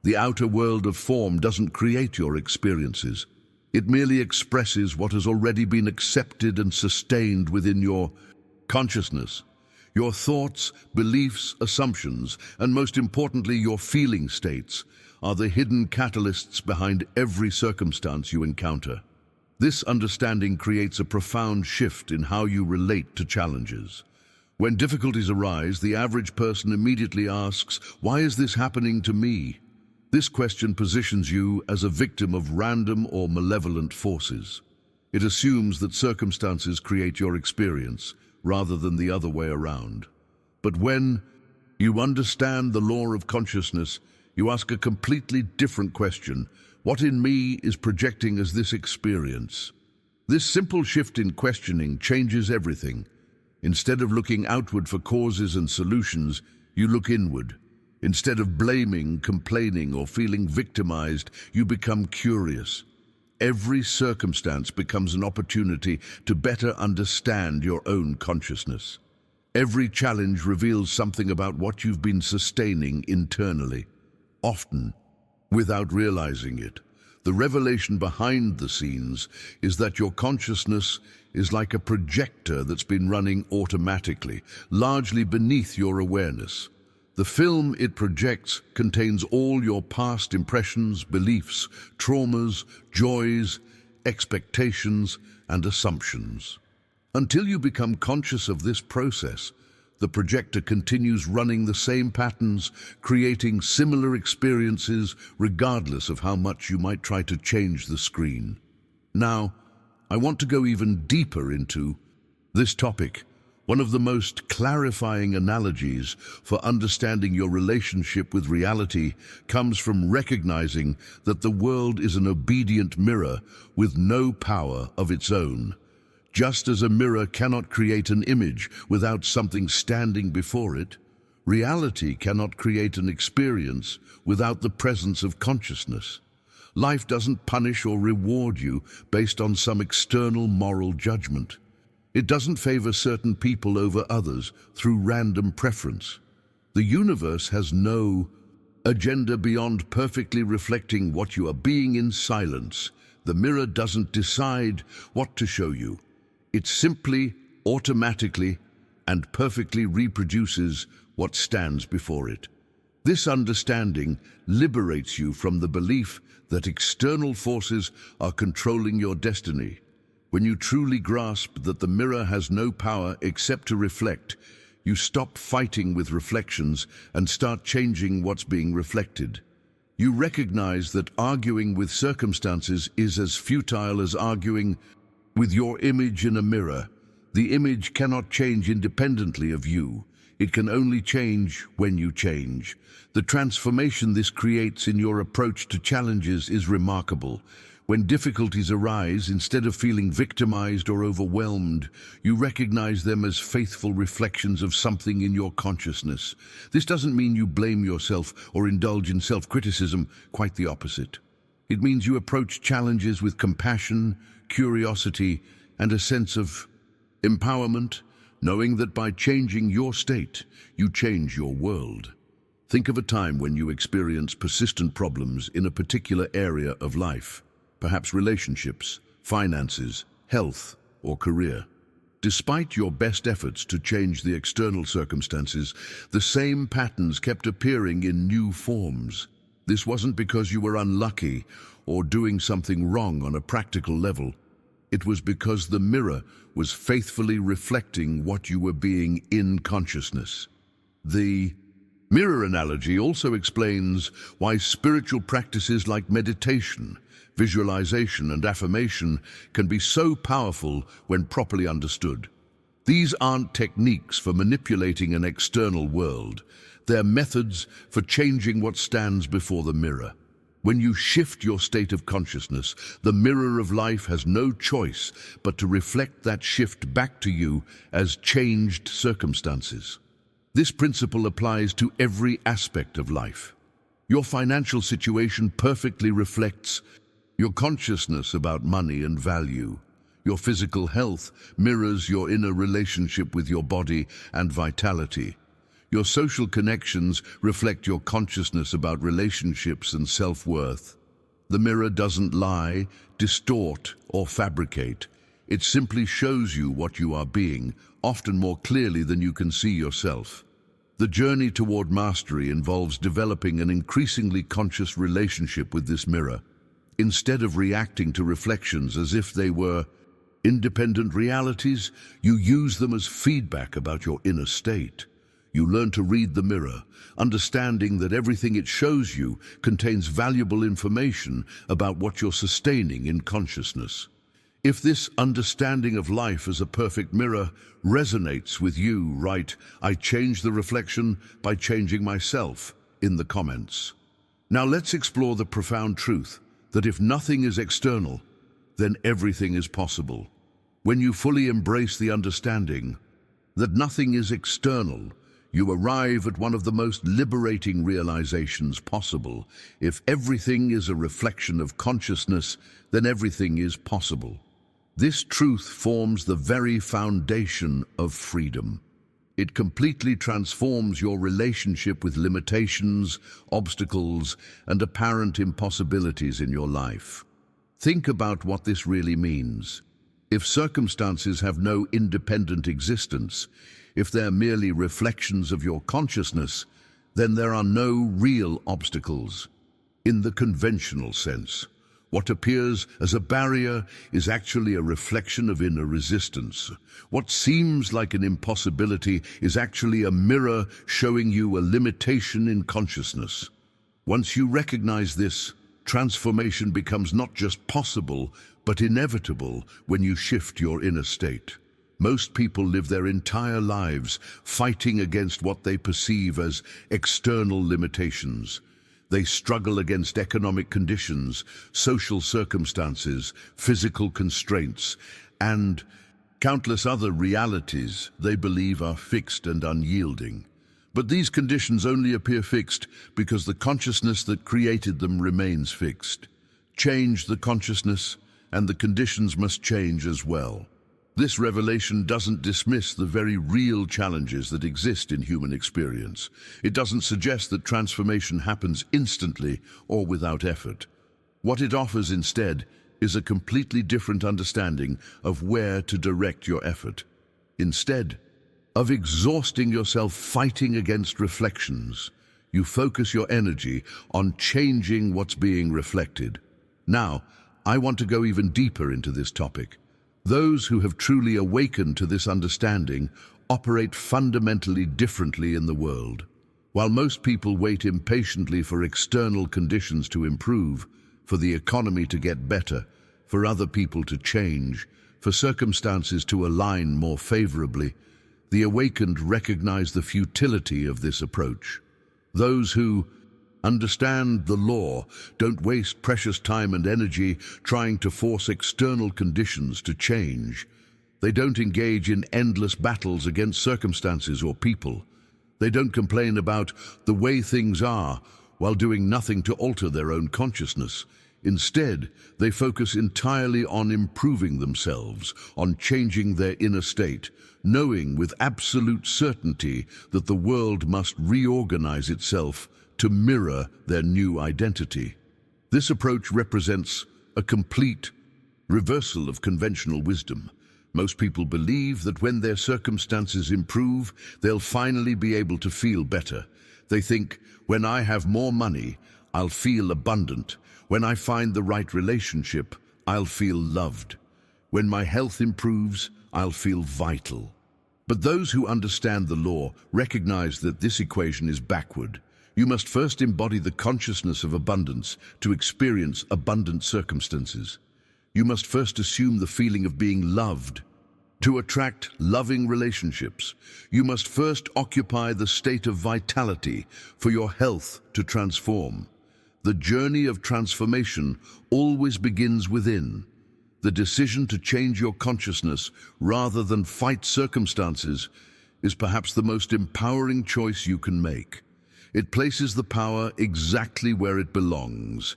The outer world of form doesn't create your experiences. It merely expresses what has already been accepted and sustained within your consciousness. Your thoughts, beliefs, assumptions, and most importantly, your feeling states are the hidden catalysts behind every circumstance you encounter. This understanding creates a profound shift in how you relate to challenges. When difficulties arise, the average person immediately asks, "Why is this happening to me?" This question positions you as a victim of random or malevolent forces. It assumes that circumstances create your experience, rather than the other way around. But when you understand the law of consciousness, you ask a completely different question. What in me is projecting as this experience? This simple shift in questioning changes everything. Instead of looking outward for causes and solutions, you look inward. Instead of blaming, complaining, or feeling victimized, you become curious. Every circumstance becomes an opportunity to better understand your own consciousness. Every challenge reveals something about what you've been sustaining internally, often without realizing it. The revelation behind the scenes is that your consciousness is like a projector that's been running automatically, largely beneath your awareness. The film it projects contains all your past impressions, beliefs, traumas, joys, expectations, and assumptions. Until you become conscious of this process, the projector continues running the same patterns, creating similar experiences regardless of how much you might try to change the screen. Now, I want to go even deeper into this topic. One of the most clarifying analogies for understanding your relationship with reality comes from recognizing that the world is an obedient mirror with no power of its own. Just as a mirror cannot create an image without something standing before it, reality cannot create an experience without the presence of consciousness. Life doesn't punish or reward you based on some external moral judgment. It doesn't favor certain people over others through random preference. The universe has no agenda beyond perfectly reflecting what you are being in silence. The mirror doesn't decide what to show you. It simply, automatically, and perfectly reproduces what stands before it. This understanding liberates you from the belief that external forces are controlling your destiny. When you truly grasp that the mirror has no power except to reflect, you stop fighting with reflections and start changing what's being reflected. You recognize that arguing with circumstances is as futile as arguing with your image in a mirror. The image cannot change independently of you. It can only change when you change. The transformation this creates in your approach to challenges is remarkable. When difficulties arise, instead of feeling victimized or overwhelmed, you recognize them as faithful reflections of something in your consciousness. This doesn't mean you blame yourself or indulge in self-criticism, quite the opposite. It means you approach challenges with compassion, curiosity, and a sense of empowerment, knowing that by changing your state, you change your world. Think of a time when you experienced persistent problems in a particular area of life, perhaps relationships, finances, health, or career. Despite your best efforts to change the external circumstances, the same patterns kept appearing in new forms. This wasn't because you were unlucky or doing something wrong on a practical level. It was because the mirror was faithfully reflecting what you were being in consciousness. The mirror analogy also explains why spiritual practices like meditation, visualization, and affirmation can be so powerful when properly understood. These aren't techniques for manipulating an external world. They're methods for changing what stands before the mirror. When you shift your state of consciousness, the mirror of life has no choice but to reflect that shift back to you as changed circumstances. This principle applies to every aspect of life. Your financial situation perfectly reflects your consciousness about money and value. Your physical health mirrors your inner relationship with your body and vitality. Your social connections reflect your consciousness about relationships and self-worth. The mirror doesn't lie, distort, or fabricate. It simply shows you what you are being, often more clearly than you can see yourself. The journey toward mastery involves developing an increasingly conscious relationship with this mirror. Instead of reacting to reflections as if they were independent realities, you use them as feedback about your inner state. You learn to read the mirror, understanding that everything it shows you contains valuable information about what you're sustaining in consciousness. If this understanding of life as a perfect mirror resonates with you, write, "I change the reflection by changing myself," in the comments. Now let's explore the profound truth that if nothing is external, then everything is possible. When you fully embrace the understanding that nothing is external, you arrive at one of the most liberating realizations possible. If everything is a reflection of consciousness, then everything is possible. This truth forms the very foundation of freedom. It completely transforms your relationship with limitations, obstacles, and apparent impossibilities in your life. Think about what this really means. If circumstances have no independent existence, if they're merely reflections of your consciousness, then there are no real obstacles. In the conventional sense, what appears as a barrier is actually a reflection of inner resistance. What seems like an impossibility is actually a mirror showing you a limitation in consciousness. Once you recognize this, transformation becomes not just possible, but inevitable when you shift your inner state. Most people live their entire lives fighting against what they perceive as external limitations. They struggle against economic conditions, social circumstances, physical constraints, and countless other realities they believe are fixed and unyielding. But these conditions only appear fixed because the consciousness that created them remains fixed. Change the consciousness, and the conditions must change as well. This revelation doesn't dismiss the very real challenges that exist in human experience. It doesn't suggest that transformation happens instantly or without effort. What it offers instead is a completely different understanding of where to direct your effort. Instead of exhausting yourself fighting against reflections, you focus your energy on changing what's being reflected. Now, I want to go even deeper into this topic. Those who have truly awakened to this understanding operate fundamentally differently in the world. While most people wait impatiently for external conditions to improve, for the economy to get better, for other people to change, for circumstances to align more favorably, the awakened recognize the futility of this approach. Those who understand the law don't waste precious time and energy trying to force external conditions to change. They don't engage in endless battles against circumstances or people. They don't complain about the way things are while doing nothing to alter their own consciousness. Instead, they focus entirely on improving themselves, on changing their inner state, knowing with absolute certainty that the world must reorganize itself to mirror their new identity. This approach represents a complete reversal of conventional wisdom. Most people believe that when their circumstances improve, they'll finally be able to feel better. They think, when I have more money, I'll feel abundant. When I find the right relationship, I'll feel loved. When my health improves, I'll feel vital. But those who understand the law recognize that this equation is backward. You must first embody the consciousness of abundance to experience abundant circumstances. You must first assume the feeling of being loved to attract loving relationships. You must first occupy the state of vitality for your health to transform. The journey of transformation always begins within. The decision to change your consciousness rather than fight circumstances is perhaps the most empowering choice you can make. It places the power exactly where it belongs,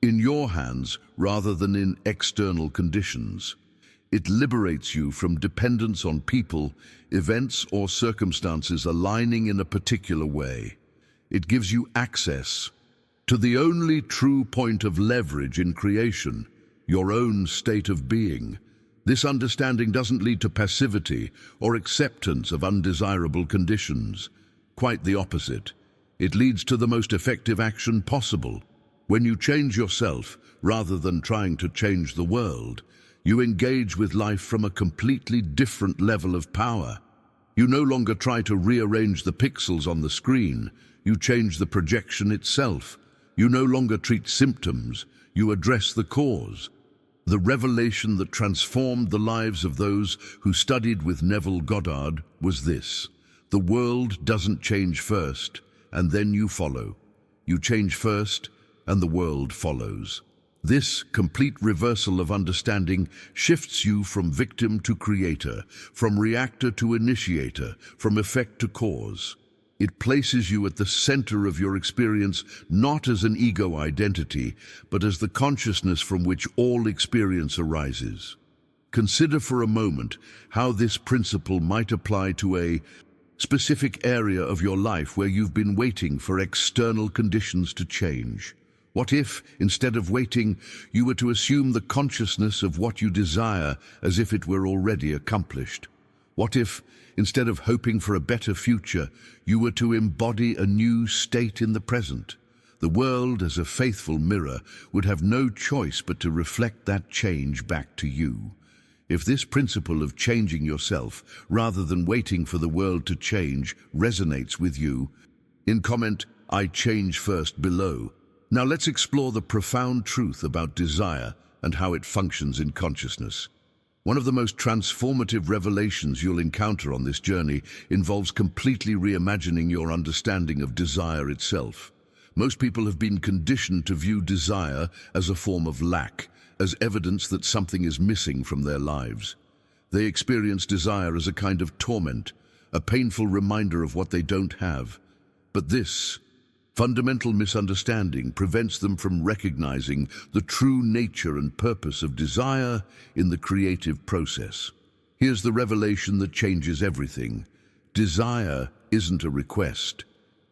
in your hands rather than in external conditions. It liberates you from dependence on people, events, or circumstances aligning in a particular way. It gives you access to the only true point of leverage in creation, your own state of being. This understanding doesn't lead to passivity or acceptance of undesirable conditions. Quite the opposite. It leads to the most effective action possible. When you change yourself, rather than trying to change the world, you engage with life from a completely different level of power. You no longer try to rearrange the pixels on the screen. You change the projection itself. You no longer treat symptoms. You address the cause. The revelation that transformed the lives of those who studied with Neville Goddard was this: the world doesn't change first, and then you follow. You change first, and the world follows. This complete reversal of understanding shifts you from victim to creator, from reactor to initiator, from effect to cause. It places you at the center of your experience, not as an ego identity, but as the consciousness from which all experience arises. Consider for a moment how this principle might apply to a specific area of your life where you've been waiting for external conditions to change. What if, instead of waiting, you were to assume the consciousness of what you desire as if it were already accomplished? What if, instead of hoping for a better future, you were to embody a new state in the present? The world, as a faithful mirror, would have no choice but to reflect that change back to you. If this principle of changing yourself, rather than waiting for the world to change, resonates with you, comment "I change first" below. Now let's explore the profound truth about desire and how it functions in consciousness. One of the most transformative revelations you'll encounter on this journey involves completely reimagining your understanding of desire itself. Most people have been conditioned to view desire as a form of lack, as evidence that something is missing from their lives. They experience desire as a kind of torment, a painful reminder of what they don't have. But this fundamental misunderstanding prevents them from recognizing the true nature and purpose of desire in the creative process. Here's the revelation that changes everything. Desire isn't a request,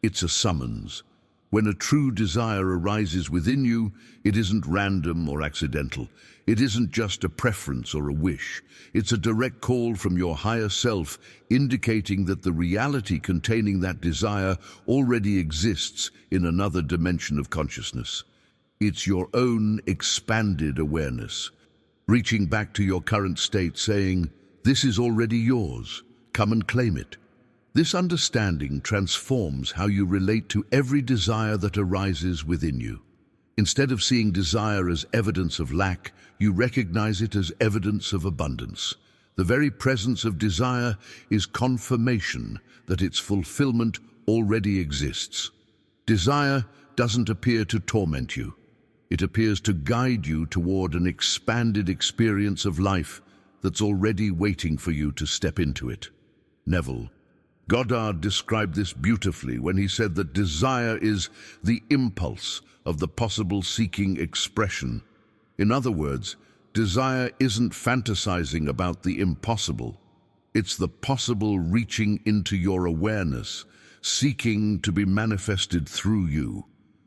it's a summons. When a true desire arises within you, it isn't random or accidental. It isn't just a preference or a wish. It's a direct call from your higher self, indicating that the reality containing that desire already exists in another dimension of consciousness. It's your own expanded awareness, reaching back to your current state, saying, "This is already yours. Come and claim it." This understanding transforms how you relate to every desire that arises within you. Instead of seeing desire as evidence of lack, you recognize it as evidence of abundance. The very presence of desire is confirmation that its fulfillment already exists. Desire doesn't appear to torment you. It appears to guide you toward an expanded experience of life that's already waiting for you to step into it. Neville Goddard described this beautifully when he said that desire is the impulse of the possible seeking expression. In other words, desire isn't fantasizing about the impossible. It's the possible reaching into your awareness, seeking to be manifested through you.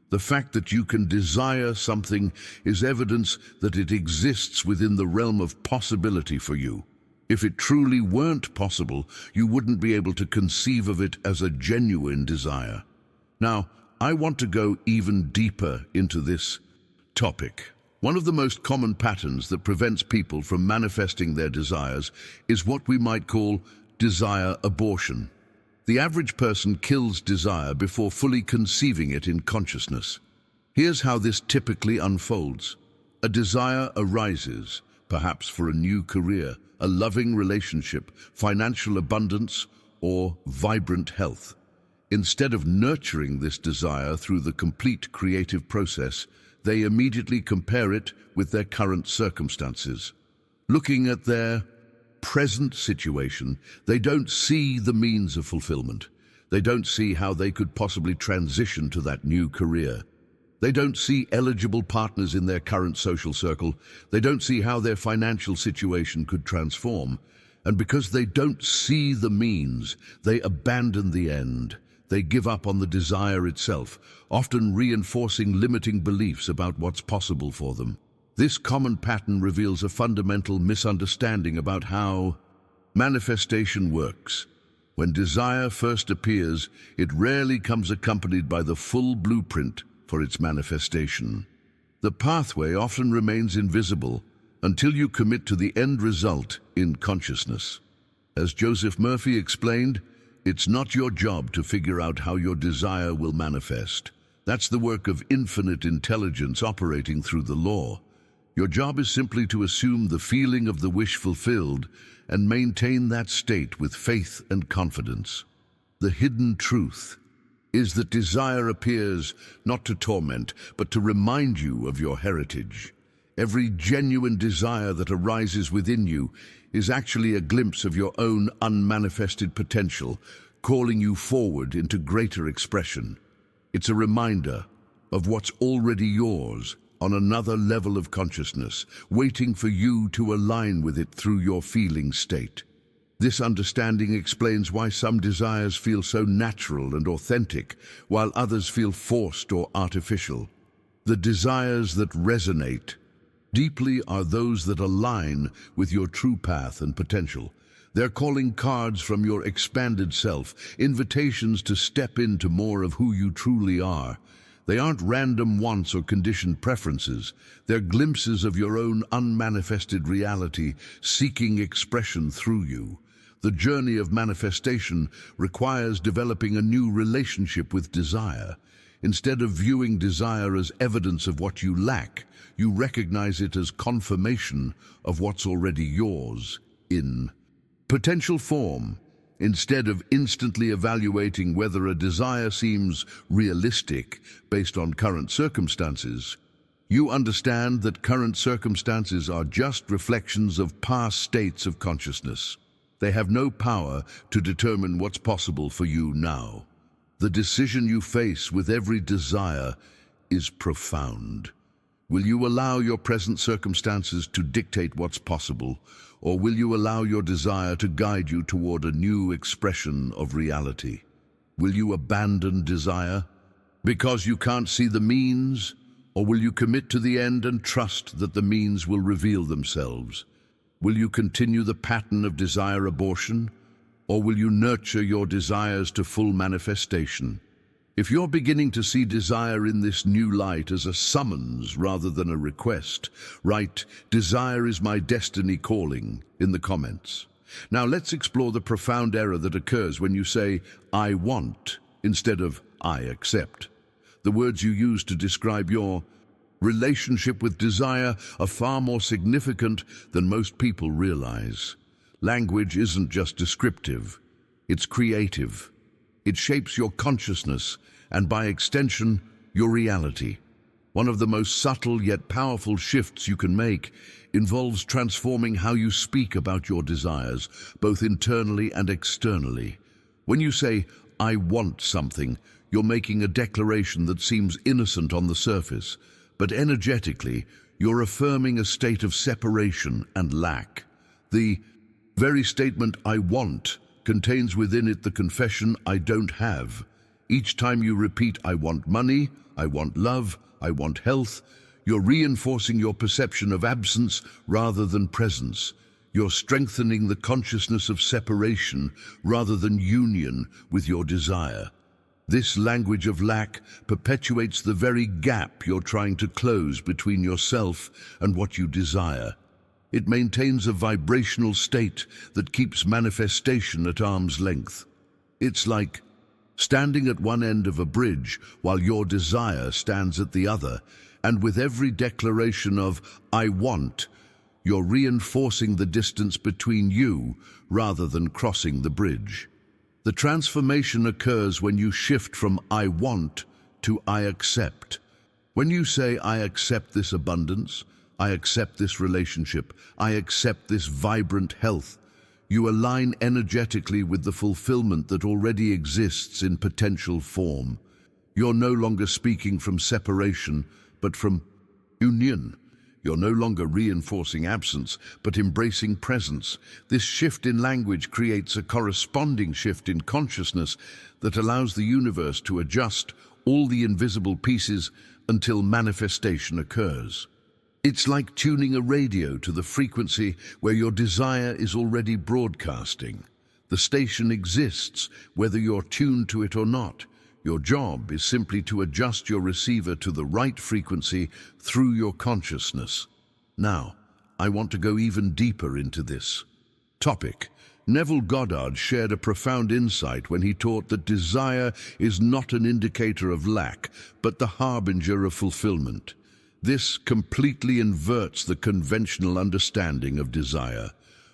The fact that you can desire something is evidence that it exists within the realm of possibility for you. If it truly weren't possible, you wouldn't be able to conceive of it as a genuine desire. Now, I want to go even deeper into this topic. One of the most common patterns that prevents people from manifesting their desires is what we might call desire abortion. The average person kills desire before fully conceiving it in consciousness. Here's how this typically unfolds. A desire arises, perhaps for a new career, a loving relationship, financial abundance, or vibrant health. Instead of nurturing this desire through the complete creative process, they immediately compare it with their current circumstances. Looking at their present situation, they don't see the means of fulfillment. They don't see how they could possibly transition to that new career. They don't see eligible partners in their current social circle. They don't see how their financial situation could transform. And because they don't see the means, they abandon the end. They give up on the desire itself, often reinforcing limiting beliefs about what's possible for them. This common pattern reveals a fundamental misunderstanding about how manifestation works. When desire first appears, it rarely comes accompanied by the full blueprint for its manifestation. The pathway often remains invisible until you commit to the end result in consciousness. As Joseph Murphy explained, it's not your job to figure out how your desire will manifest. That's the work of infinite intelligence operating through the law. Your job is simply to assume the feeling of the wish fulfilled and maintain that state with faith and confidence. The hidden truth is that desire appears not to torment, but to remind you of your heritage. Every genuine desire that arises within you is actually a glimpse of your own unmanifested potential, calling you forward into greater expression. It's a reminder of what's already yours on another level of consciousness, waiting for you to align with it through your feeling state. This understanding explains why some desires feel so natural and authentic, while others feel forced or artificial. The desires that resonate deeply are those that align with your true path and potential. They're calling cards from your expanded self, invitations to step into more of who you truly are. They aren't random wants or conditioned preferences. They're glimpses of your own unmanifested reality, seeking expression through you. The journey of manifestation requires developing a new relationship with desire. Instead of viewing desire as evidence of what you lack, you recognize it as confirmation of what's already yours in potential form. Instead of instantly evaluating whether a desire seems realistic based on current circumstances, you understand that current circumstances are just reflections of past states of consciousness. They have no power to determine what's possible for you now. The decision you face with every desire is profound. Will you allow your present circumstances to dictate what's possible, or will you allow your desire to guide you toward a new expression of reality? Will you abandon desire because you can't see the means, or will you commit to the end and trust that the means will reveal themselves? Will you continue the pattern of desire abortion, or will you nurture your desires to full manifestation? If you're beginning to see desire in this new light as a summons rather than a request, write "Desire is my destiny calling" in the comments. Now let's explore the profound error that occurs when you say "I want" instead of "I accept." The words you use to describe your relationship with desire are far more significant than most people realize. Language isn't just descriptive, it's creative. It shapes your consciousness and, by extension, your reality. One of the most subtle yet powerful shifts you can make involves transforming how you speak about your desires, both internally and externally. When you say, "I want something," you're making a declaration that seems innocent on the surface, but energetically, you're affirming a state of separation and lack. The very statement, "I want," contains within it the confession, "I don't have." Each time you repeat, "I want money," "I want love," "I want health," you're reinforcing your perception of absence rather than presence. You're strengthening the consciousness of separation rather than union with your desire. This language of lack perpetuates the very gap you're trying to close between yourself and what you desire. It maintains a vibrational state that keeps manifestation at arm's length. It's like standing at one end of a bridge while your desire stands at the other, and with every declaration of "I want," you're reinforcing the distance between you rather than crossing the bridge. The transformation occurs when you shift from "I want" to "I accept." When you say, "I accept this abundance," "I accept this relationship," "I accept this vibrant health," you align energetically with the fulfillment that already exists in potential form. You're no longer speaking from separation, but from union. You're no longer reinforcing absence, but embracing presence. This shift in language creates a corresponding shift in consciousness that allows the universe to adjust all the invisible pieces until manifestation occurs. It's like tuning a radio to the frequency where your desire is already broadcasting. The station exists, whether you're tuned to it or not. Your job is simply to adjust your receiver to the right frequency through your consciousness. Now, I want to go even deeper into this topic. Neville Goddard shared a profound insight when he taught that desire is not an indicator of lack, but the harbinger of fulfillment. This completely inverts the conventional understanding of desire.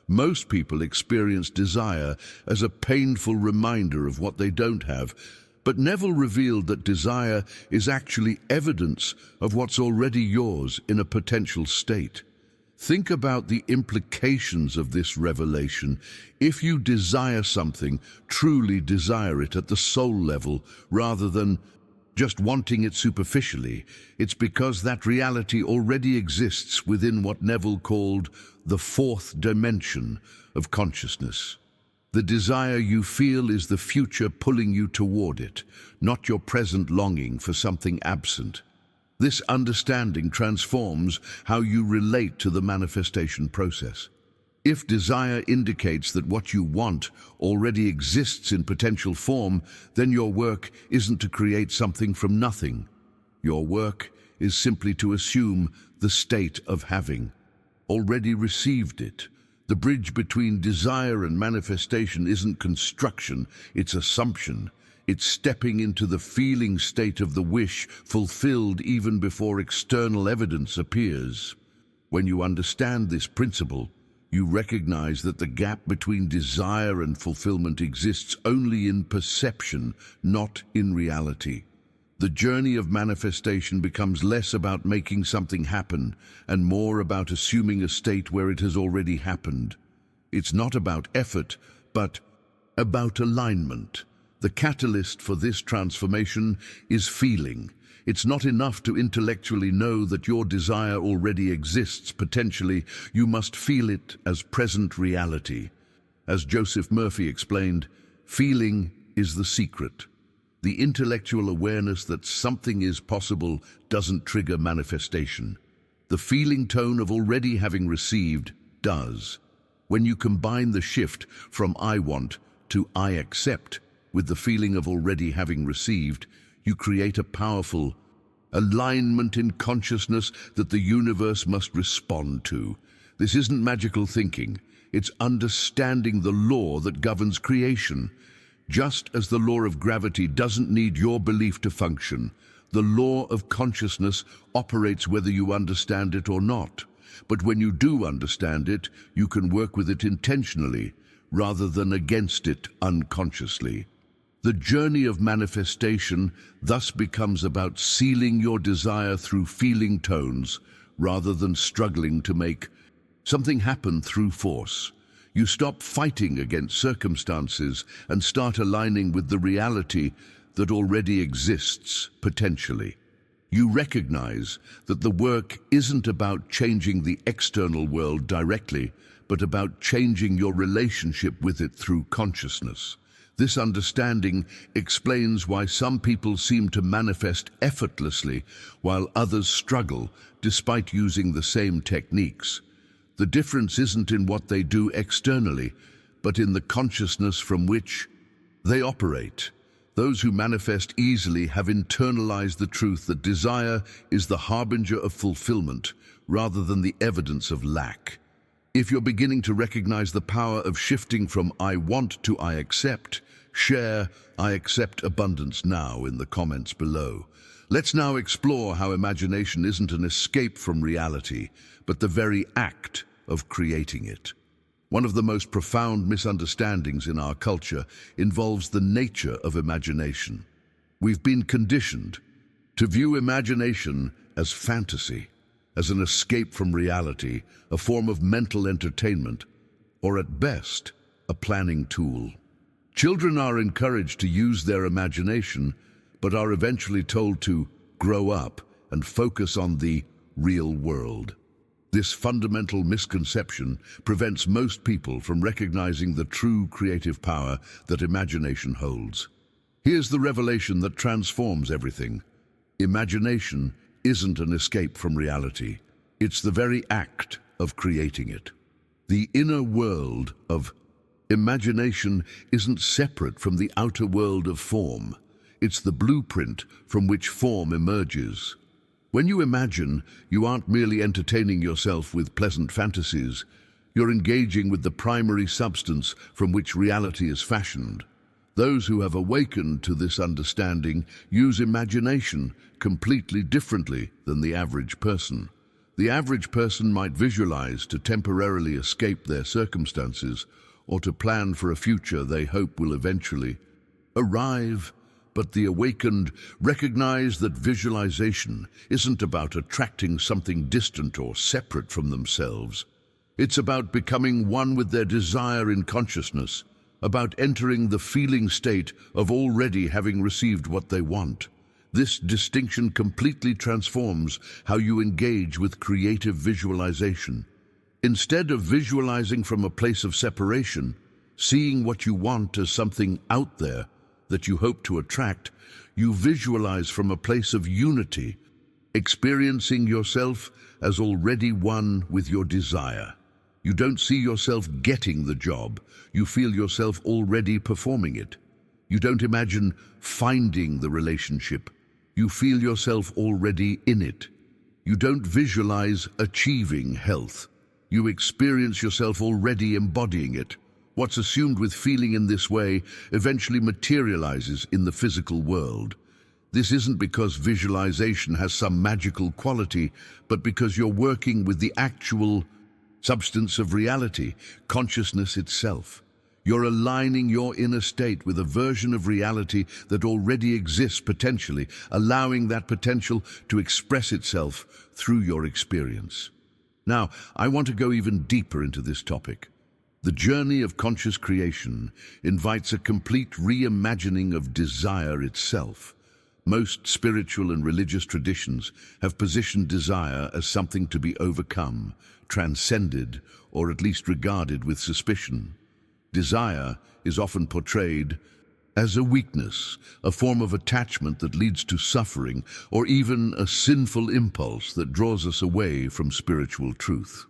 Most people experience desire as a painful reminder of what they don't have, but Neville revealed that desire is actually evidence of what's already yours in a potential state. Think about the implications of this revelation. If you desire something, truly desire it at the soul level rather than just wanting it superficially, it's because that reality already exists within what Neville called the fourth dimension of consciousness. The desire you feel is the future pulling you toward it, not your present longing for something absent. This understanding transforms how you relate to the manifestation process. If desire indicates that what you want already exists in potential form, then your work isn't to create something from nothing. Your work is simply to assume the state of having already received it. The bridge between desire and manifestation isn't construction, it's assumption. It's stepping into the feeling state of the wish, fulfilled even before external evidence appears. When you understand this principle, you recognize that the gap between desire and fulfillment exists only in perception, not in reality. The journey of manifestation becomes less about making something happen and more about assuming a state where it has already happened. It's not about effort, but about alignment. The catalyst for this transformation is feeling. It's not enough to intellectually know that your desire already exists potentially. You must feel it as present reality. As Joseph Murphy explained, feeling is the secret. The intellectual awareness that something is possible doesn't trigger manifestation. The feeling tone of already having received does. When you combine the shift from "I want" to "I accept" with the feeling of already having received, you create a powerful alignment in consciousness that the universe must respond to. This isn't magical thinking. It's understanding the law that governs creation. Just as the law of gravity doesn't need your belief to function, the law of consciousness operates whether you understand it or not. But when you do understand it, you can work with it intentionally, rather than against it unconsciously. The journey of manifestation thus becomes about sealing your desire through feeling tones, rather than struggling to make something happen through force. You stop fighting against circumstances and start aligning with the reality that already exists, potentially. You recognize that the work isn't about changing the external world directly, but about changing your relationship with it through consciousness. This understanding explains why some people seem to manifest effortlessly while others struggle despite using the same techniques. The difference isn't in what they do externally, but in the consciousness from which they operate. Those who manifest easily have internalized the truth that desire is the harbinger of fulfillment rather than the evidence of lack. If you're beginning to recognize the power of shifting from I want to I accept, share I accept abundance now in the comments below. Let's now explore how imagination isn't an escape from reality, but the very act of creating it. One of the most profound misunderstandings in our culture involves the nature of imagination. We've been conditioned to view imagination as fantasy, as an escape from reality, a form of mental entertainment, or at best, a planning tool. Children are encouraged to use their imagination, but are eventually told to grow up and focus on the real world. This fundamental misconception prevents most people from recognizing the true creative power that imagination holds. Here's the revelation that transforms everything. Imagination isn't an escape from reality. It's the very act of creating it. The inner world of imagination isn't separate from the outer world of form. It's the blueprint from which form emerges. When you imagine, you aren't merely entertaining yourself with pleasant fantasies. You're engaging with the primary substance from which reality is fashioned. Those who have awakened to this understanding use imagination completely differently than the average person. The average person might visualize to temporarily escape their circumstances or to plan for a future they hope will eventually arrive. But the awakened recognize that visualization isn't about attracting something distant or separate from themselves. It's about becoming one with their desire in consciousness, about entering the feeling state of already having received what they want. This distinction completely transforms how you engage with creative visualization. Instead of visualizing from a place of separation, seeing what you want as something out there that you hope to attract, you visualize from a place of unity, experiencing yourself as already one with your desire. You don't see yourself getting the job, you feel yourself already performing it. You don't imagine finding the relationship, you feel yourself already in it. You don't visualize achieving health, you experience yourself already embodying it. What's assumed with feeling in this way eventually materializes in the physical world. This isn't because visualization has some magical quality, but because you're working with the actual substance of reality, consciousness itself. You're aligning your inner state with a version of reality that already exists potentially, allowing that potential to express itself through your experience. Now, I want to go even deeper into this topic. The journey of conscious creation invites a complete reimagining of desire itself. Most spiritual and religious traditions have positioned desire as something to be overcome, transcended, or at least regarded with suspicion. Desire is often portrayed as a weakness, a form of attachment that leads to suffering, or even a sinful impulse that draws us away from spiritual truth.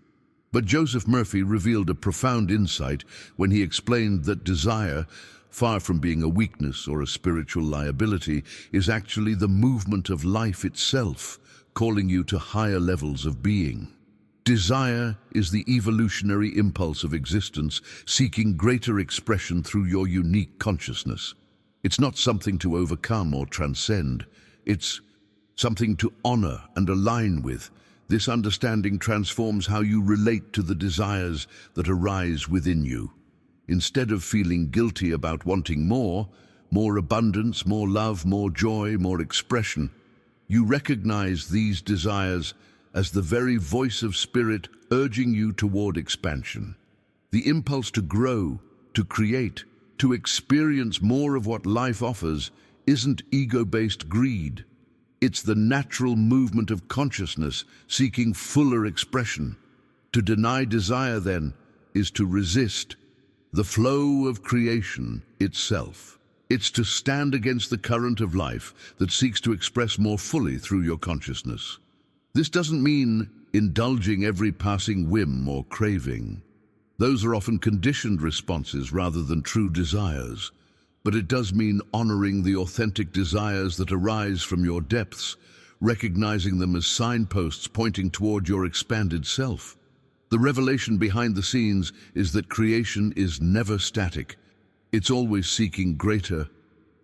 But Joseph Murphy revealed a profound insight when he explained that desire, far from being a weakness or a spiritual liability, is actually the movement of life itself, calling you to higher levels of being. Desire is the evolutionary impulse of existence, seeking greater expression through your unique consciousness. It's not something to overcome or transcend. It's something to honor and align with. This understanding transforms how you relate to the desires that arise within you. Instead of feeling guilty about wanting more abundance, more love, more joy, more expression, you recognize these desires as the very voice of spirit urging you toward expansion. The impulse to grow, to create, to experience more of what life offers isn't ego-based greed. It's the natural movement of consciousness seeking fuller expression. To deny desire, then, is to resist the flow of creation itself. It's to stand against the current of life that seeks to express more fully through your consciousness. This doesn't mean indulging every passing whim or craving. Those are often conditioned responses rather than true desires. But it does mean honoring the authentic desires that arise from your depths, recognizing them as signposts pointing toward your expanded self. The revelation behind the scenes is that creation is never static. It's always seeking greater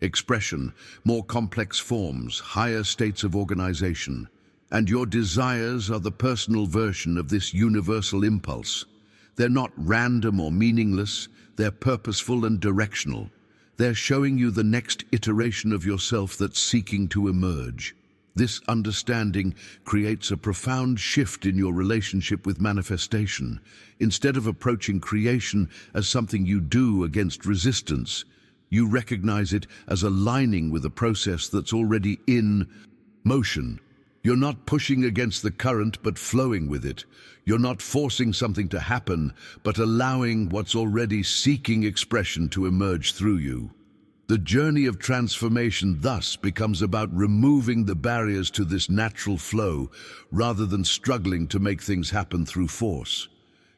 expression, more complex forms, higher states of organization. And your desires are the personal version of this universal impulse. They're not random or meaningless, they're purposeful and directional. They're showing you the next iteration of yourself that's seeking to emerge. This understanding creates a profound shift in your relationship with manifestation. Instead of approaching creation as something you do against resistance, you recognize it as aligning with a process that's already in motion. You're not pushing against the current, but flowing with it. You're not forcing something to happen, but allowing what's already seeking expression to emerge through you. The journey of transformation thus becomes about removing the barriers to this natural flow rather than struggling to make things happen through force.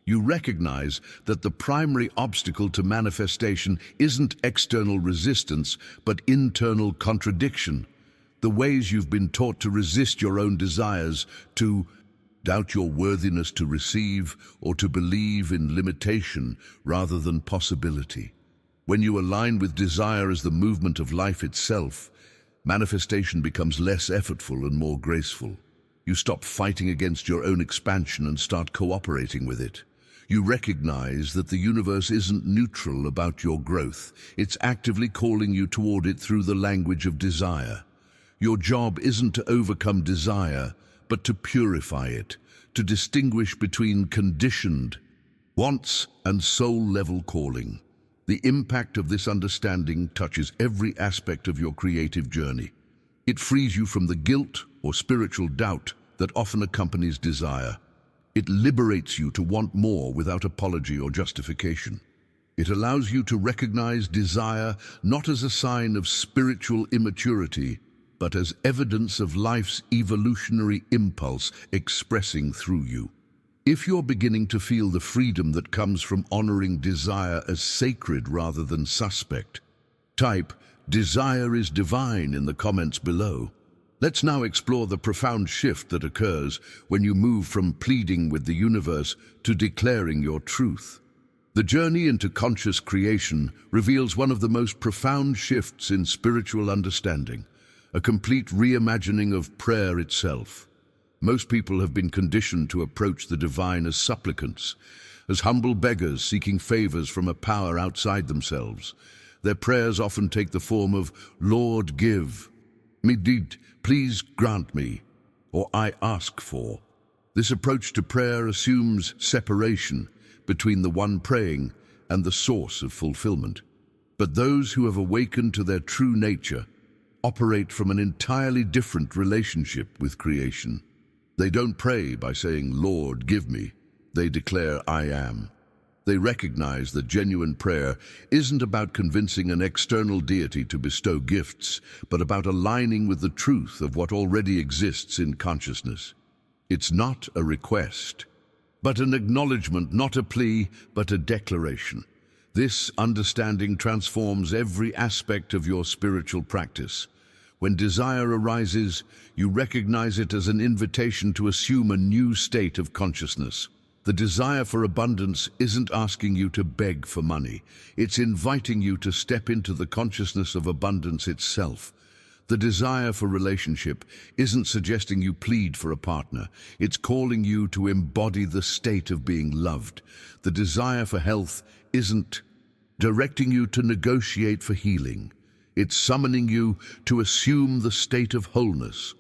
You recognize that the primary obstacle to manifestation isn't external resistance, but internal contradiction. The ways you've been taught to resist your own desires, to doubt your worthiness to receive, or to believe in limitation rather than possibility. When you align with desire as the movement of life itself, manifestation becomes less effortful and more graceful. You stop fighting against your own expansion and start cooperating with it. You recognize that the universe isn't neutral about your growth. It's actively calling you toward it through the language of desire. Your job isn't to overcome desire, but to purify it, to distinguish between conditioned wants and soul-level calling. The impact of this understanding touches every aspect of your creative journey. It frees you from the guilt or spiritual doubt that often accompanies desire. It liberates you to want more without apology or justification. It allows you to recognize desire not as a sign of spiritual immaturity, but as evidence of life's evolutionary impulse expressing through you. If you're beginning to feel the freedom that comes from honoring desire as sacred rather than suspect, type "Desire is divine" in the comments below. Let's now explore the profound shift that occurs when you move from pleading with the universe to declaring your truth. The journey into conscious creation reveals one of the most profound shifts in spiritual understanding, a complete reimagining of prayer itself. Most people have been conditioned to approach the divine as supplicants, as humble beggars seeking favors from a power outside themselves. Their prayers often take the form of "Lord, give me deed, please grant me," or "I ask for." This approach to prayer assumes separation between the one praying and the source of fulfillment. But those who have awakened to their true nature operate from an entirely different relationship with creation. They don't pray by saying, "Lord, give me." They declare, "I am." They recognize that genuine prayer isn't about convincing an external deity to bestow gifts, but about aligning with the truth of what already exists in consciousness. It's not a request, but an acknowledgement, not a plea, but a declaration. This understanding transforms every aspect of your spiritual practice. When desire arises, you recognize it as an invitation to assume a new state of consciousness. The desire for abundance isn't asking you to beg for money. It's inviting you to step into the consciousness of abundance itself. The desire for relationship isn't suggesting you plead for a partner. It's calling you to embody the state of being loved. The desire for health isn't directing you to negotiate for healing. It's summoning you to assume the state of wholeness.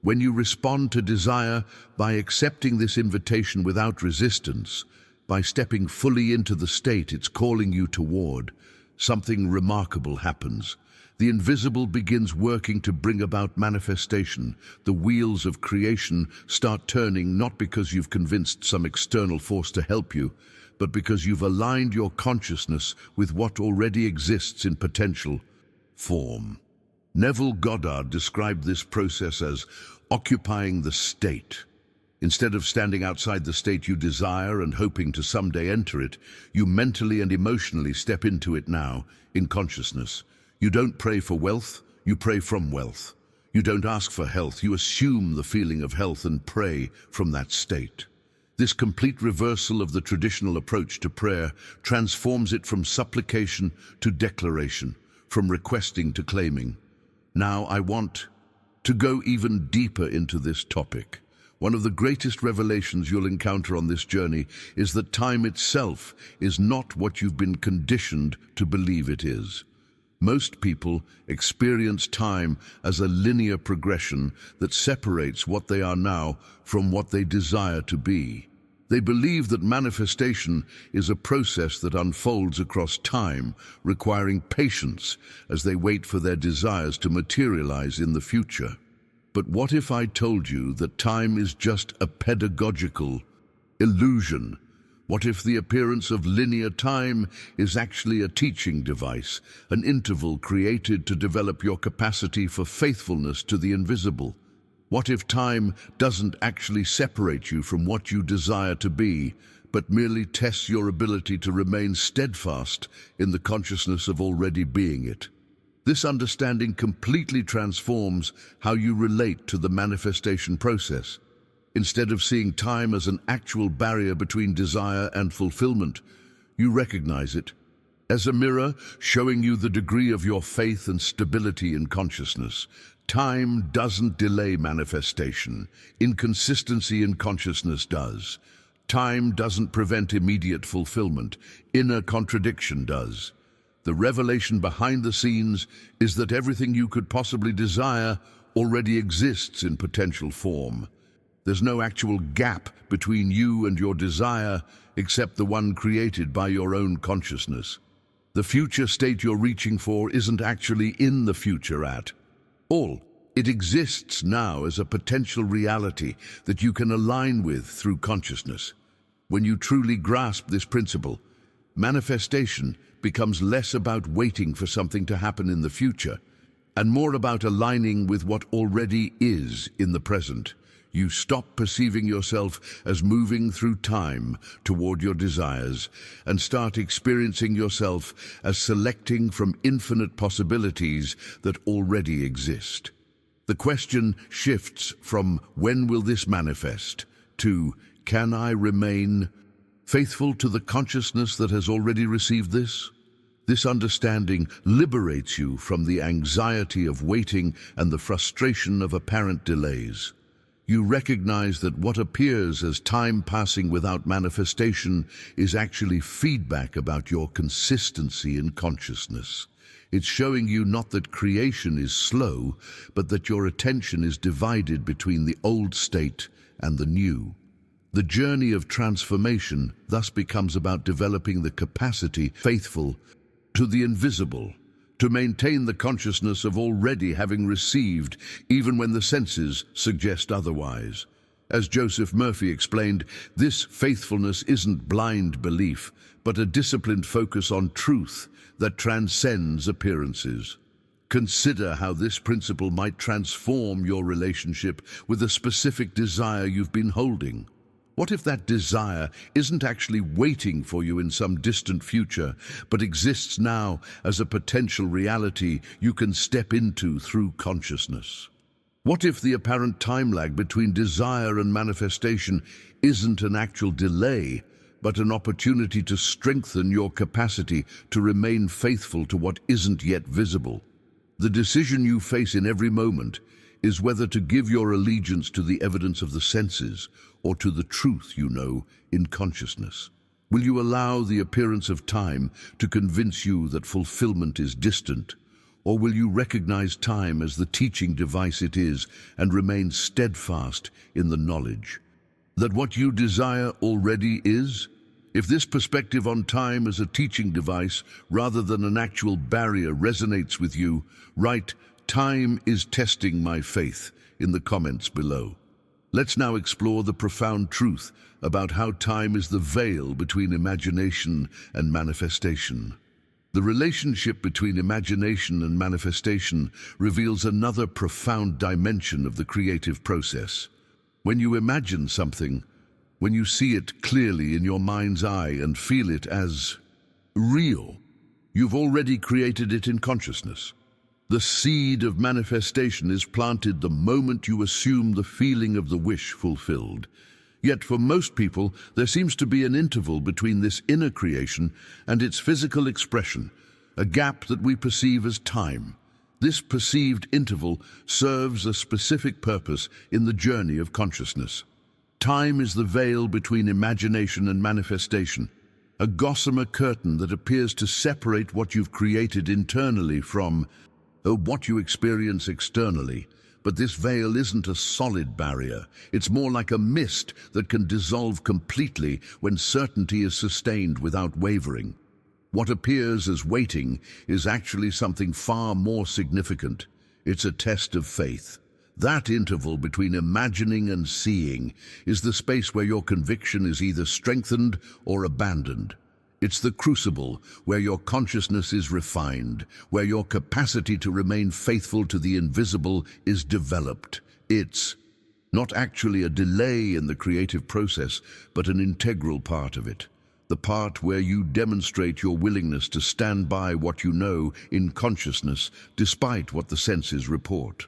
When you respond to desire by accepting this invitation without resistance, by stepping fully into the state it's calling you toward, something remarkable happens. The invisible begins working to bring about manifestation. The wheels of creation start turning not because you've convinced some external force to help you, but because you've aligned your consciousness with what already exists in potential form. Neville Goddard described this process as occupying the state. Instead of standing outside the state you desire and hoping to someday enter it, you mentally and emotionally step into it now, in consciousness. You don't pray for wealth, you pray from wealth. You don't ask for health, you assume the feeling of health and pray from that state. This complete reversal of the traditional approach to prayer transforms it from supplication to declaration, from requesting to claiming. Now I want to go even deeper into this topic. One of the greatest revelations you'll encounter on this journey is that time itself is not what you've been conditioned to believe it is. Most people experience time as a linear progression that separates what they are now from what they desire to be. They believe that manifestation is a process that unfolds across time, requiring patience as they wait for their desires to materialize in the future. But what if I told you that time is just a pedagogical illusion? What if the appearance of linear time is actually a teaching device, an interval created to develop your capacity for faithfulness to the invisible? What if time doesn't actually separate you from what you desire to be, but merely tests your ability to remain steadfast in the consciousness of already being it? This understanding completely transforms how you relate to the manifestation process. Instead of seeing time as an actual barrier between desire and fulfillment, you recognize it as a mirror showing you the degree of your faith and stability in consciousness. Time doesn't delay manifestation. Inconsistency in consciousness does. Time doesn't prevent immediate fulfillment. Inner contradiction does. The revelation behind the scenes is that everything you could possibly desire already exists in potential form. There's no actual gap between you and your desire except the one created by your own consciousness. The future state you're reaching for isn't actually in the future at all. It exists now as a potential reality that you can align with through consciousness. When you truly grasp this principle, manifestation becomes less about waiting for something to happen in the future and more about aligning with what already is in the present. You stop perceiving yourself as moving through time toward your desires and start experiencing yourself as selecting from infinite possibilities that already exist. The question shifts from when will this manifest to can I remain faithful to the consciousness that has already received this? This understanding liberates you from the anxiety of waiting and the frustration of apparent delays. You recognize that what appears as time passing without manifestation is actually feedback about your consistency in consciousness. It's showing you not that creation is slow, but that your attention is divided between the old state and the new. The journey of transformation thus becomes about developing the capacity faithful to the invisible, to maintain the consciousness of already having received, even when the senses suggest otherwise. As Joseph Murphy explained, this faithfulness isn't blind belief, but a disciplined focus on truth that transcends appearances. Consider how this principle might transform your relationship with a specific desire you've been holding. What if that desire isn't actually waiting for you in some distant future, but exists now as a potential reality you can step into through consciousness? What if the apparent time lag between desire and manifestation isn't an actual delay, but an opportunity to strengthen your capacity to remain faithful to what isn't yet visible? The decision you face in every moment is whether to give your allegiance to the evidence of the senses or to the truth you know in consciousness. Will you allow the appearance of time to convince you that fulfillment is distant, or will you recognize time as the teaching device it is and remain steadfast in the knowledge that what you desire already is? If this perspective on time as a teaching device rather than an actual barrier resonates with you, write "Time is testing my faith" in the comments below. Let's now explore the profound truth about how time is the veil between imagination and manifestation. The relationship between imagination and manifestation reveals another profound dimension of the creative process. When you imagine something, when you see it clearly in your mind's eye and feel it as real, you've already created it in consciousness. The seed of manifestation is planted the moment you assume the feeling of the wish fulfilled. Yet for most people, there seems to be an interval between this inner creation and its physical expression, a gap that we perceive as time. This perceived interval serves a specific purpose in the journey of consciousness. Time is the veil between imagination and manifestation, a gossamer curtain that appears to separate what you've created internally from what you experience externally. But this veil isn't a solid barrier. It's more like a mist that can dissolve completely when certainty is sustained without wavering. What appears as waiting is actually something far more significant. It's a test of faith. That interval between imagining and seeing is the space where your conviction is either strengthened or abandoned. It's the crucible where your consciousness is refined, where your capacity to remain faithful to the invisible is developed. It's not actually a delay in the creative process, but an integral part of it. The part where you demonstrate your willingness to stand by what you know in consciousness, despite what the senses report.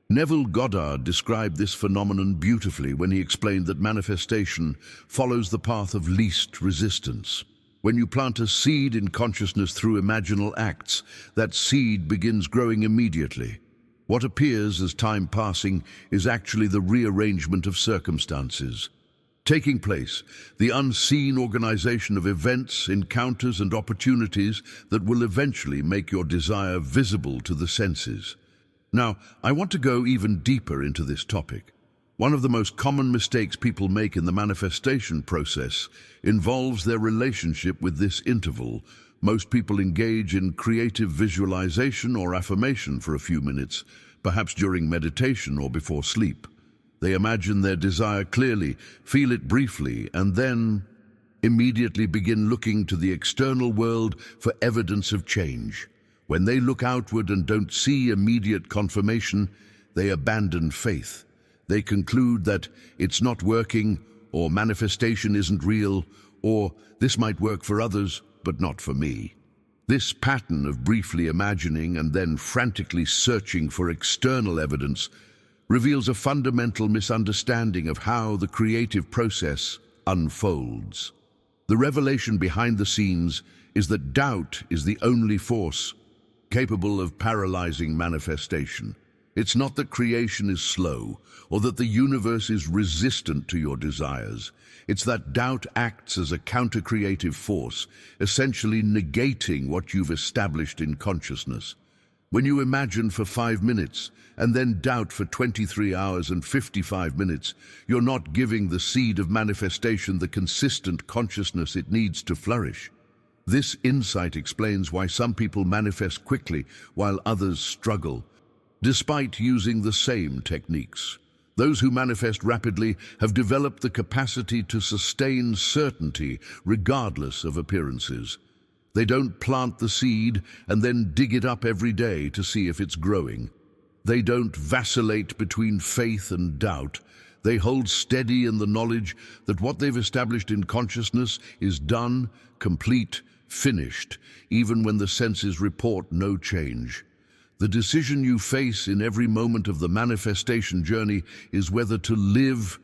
Neville Goddard described this phenomenon beautifully when he explained that manifestation follows the path of least resistance. When you plant a seed in consciousness through imaginal acts, that seed begins growing immediately. What appears as time passing is actually the rearrangement of circumstances taking place, the unseen organization of events, encounters, and opportunities that will eventually make your desire visible to the senses. Now, I want to go even deeper into this topic. One of the most common mistakes people make in the manifestation process involves their relationship with this interval. Most people engage in creative visualization or affirmation for a few minutes, perhaps during meditation or before sleep. They imagine their desire clearly, feel it briefly, and then immediately begin looking to the external world for evidence of change. When they look outward and don't see immediate confirmation, they abandon faith. They conclude that it's not working, or manifestation isn't real, or this might work for others, but not for me. This pattern of briefly imagining and then frantically searching for external evidence reveals a fundamental misunderstanding of how the creative process unfolds. The revelation behind the scenes is that doubt is the only force capable of paralyzing manifestation. It's not that creation is slow or that the universe is resistant to your desires. It's that doubt acts as a counter-creative force, essentially negating what you've established in consciousness. When you imagine for 5 minutes and then doubt for 23 hours and 55 minutes, you're not giving the seed of manifestation the consistent consciousness it needs to flourish. This insight explains why some people manifest quickly while others struggle, despite using the same techniques. Those who manifest rapidly have developed the capacity to sustain certainty regardless of appearances. They don't plant the seed and then dig it up every day to see if it's growing. They don't vacillate between faith and doubt. They hold steady in the knowledge that what they've established in consciousness is done, complete, finished, even when the senses report no change. The decision you face in every moment of the manifestation journey is whether to live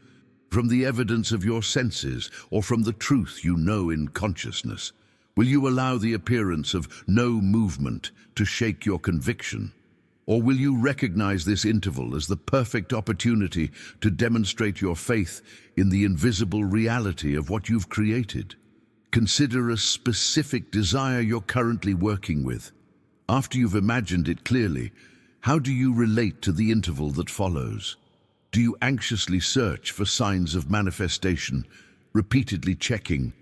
from the evidence of your senses or from the truth you know in consciousness. Will you allow the appearance of no movement to shake your conviction? Or will you recognize this interval as the perfect opportunity to demonstrate your faith in the invisible reality of what you've created? Consider a specific desire you're currently working with. After you've imagined it clearly, how do you relate to the interval that follows? Do you anxiously search for signs of manifestation, repeatedly checking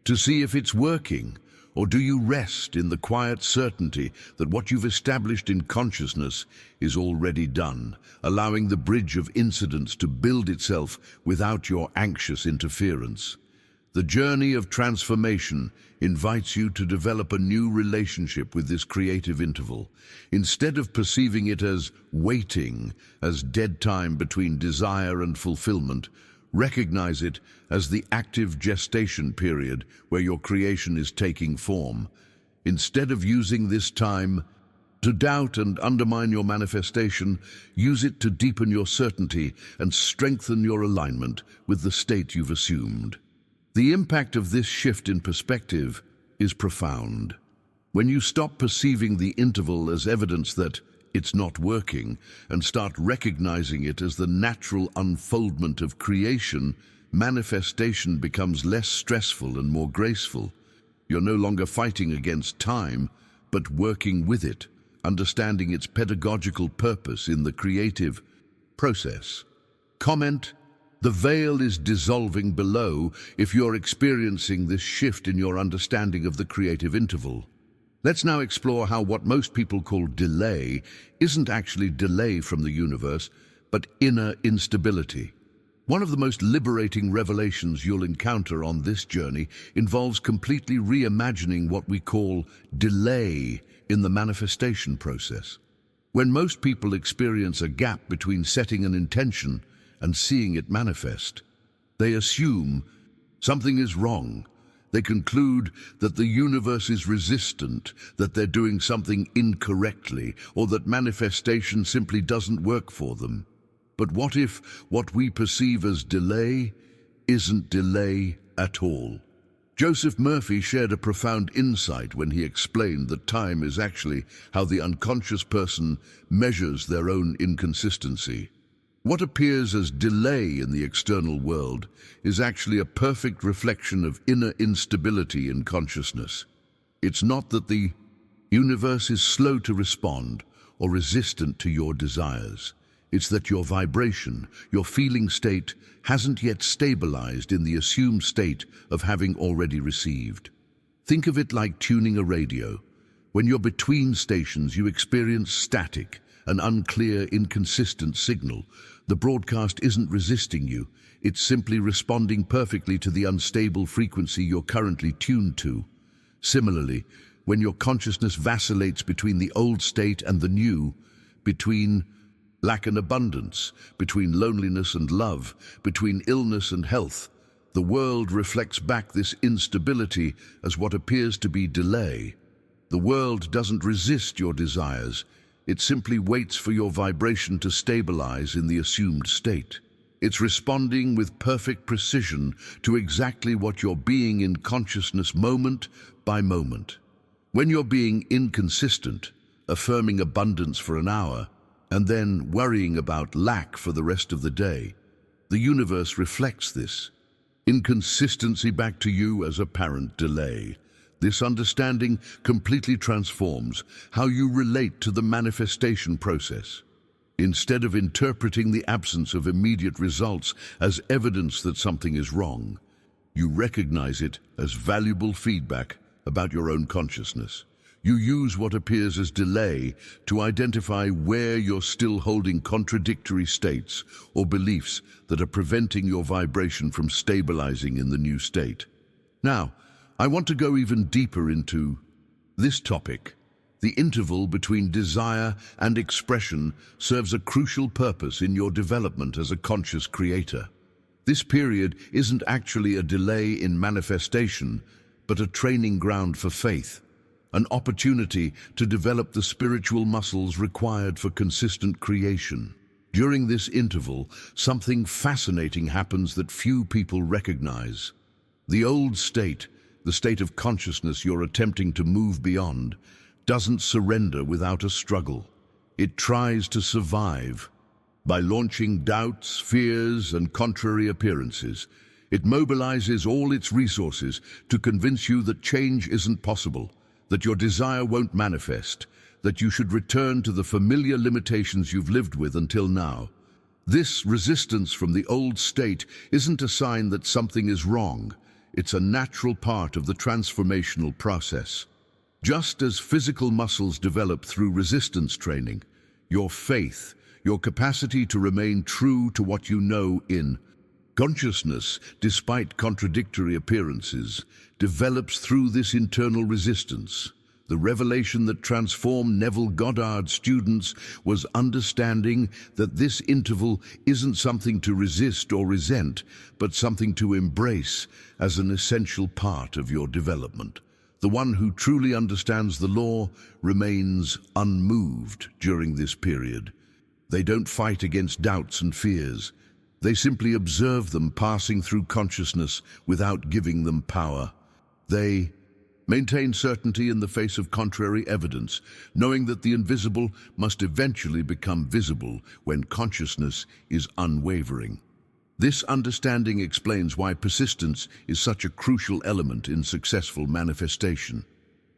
to see if it's working? Or do you rest in the quiet certainty that what you've established in consciousness is already done, allowing the bridge of incidents to build itself without your anxious interference? The journey of transformation invites you to develop a new relationship with this creative interval. Instead of perceiving it as waiting, as dead time between desire and fulfillment, recognize it as the active gestation period where your creation is taking form. Instead of using this time to doubt and undermine your manifestation, use it to deepen your certainty and strengthen your alignment with the state you've assumed. The impact of this shift in perspective is profound. When you stop perceiving the interval as evidence that it's not working and start recognizing it as the natural unfoldment of creation, manifestation becomes less stressful and more graceful. You're no longer fighting against time, but working with it, understanding its pedagogical purpose in the creative process. Comment: the veil is dissolving below if you're experiencing this shift in your understanding of the creative interval. Let's now explore how what most people call delay isn't actually delay from the universe, but inner instability. One of the most liberating revelations you'll encounter on this journey involves completely reimagining what we call delay in the manifestation process. When most people experience a gap between setting an intention and seeing it manifest, they assume something is wrong. They conclude that the universe is resistant, that they're doing something incorrectly, or that manifestation simply doesn't work for them. But what if what we perceive as delay isn't delay at all? Joseph Murphy shared a profound insight when he explained that time is actually how the unconscious person measures their own inconsistency. What appears as delay in the external world is actually a perfect reflection of inner instability in consciousness. It's not that the universe is slow to respond or resistant to your desires. It's that your vibration, your feeling state, hasn't yet stabilized in the assumed state of having already received. Think of it like tuning a radio. When you're between stations, you experience static, an unclear, inconsistent signal. The broadcast isn't resisting you. It's simply responding perfectly to the unstable frequency you're currently tuned to. Similarly, when your consciousness vacillates between the old state and the new, between lack and abundance, between loneliness and love, between illness and health, the world reflects back this instability as what appears to be delay. The world doesn't resist your desires. It simply waits for your vibration to stabilize in the assumed state. It's responding with perfect precision to exactly what you're being in consciousness moment by moment. When you're being inconsistent, affirming abundance for an hour, and then worrying about lack for the rest of the day, the universe reflects this inconsistency back to you as apparent delay. This understanding completely transforms how you relate to the manifestation process. Instead of interpreting the absence of immediate results as evidence that something is wrong, you recognize it as valuable feedback about your own consciousness. You use what appears as delay to identify where you're still holding contradictory states or beliefs that are preventing your vibration from stabilizing in the new state. Now, I want to go even deeper into this topic. The interval between desire and expression serves a crucial purpose in your development as a conscious creator. This period isn't actually a delay in manifestation, but a training ground for faith, an opportunity to develop the spiritual muscles required for consistent creation. During this interval, something fascinating happens that few people recognize. The old state, the state of consciousness you're attempting to move beyond, doesn't surrender without a struggle. It tries to survive. By launching doubts, fears, and contrary appearances, it mobilizes all its resources to convince you that change isn't possible, that your desire won't manifest, that you should return to the familiar limitations you've lived with until now. This resistance from the old state isn't a sign that something is wrong. It's a natural part of the transformational process. Just as physical muscles develop through resistance training, your faith, your capacity to remain true to what you know in consciousness, despite contradictory appearances, develops through this internal resistance. The revelation that transformed Neville Goddard's students was understanding that this interval isn't something to resist or resent, but something to embrace as an essential part of your development. The one who truly understands the law remains unmoved during this period. They don't fight against doubts and fears. They simply observe them passing through consciousness without giving them power. They maintain certainty in the face of contrary evidence, knowing that the invisible must eventually become visible when consciousness is unwavering. This understanding explains why persistence is such a crucial element in successful manifestation.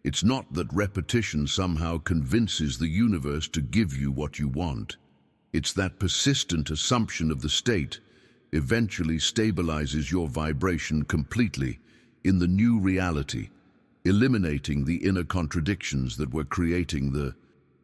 It's not that repetition somehow convinces the universe to give you what you want. It's that persistent assumption of the state eventually stabilizes your vibration completely in the new reality, eliminating the inner contradictions that were creating the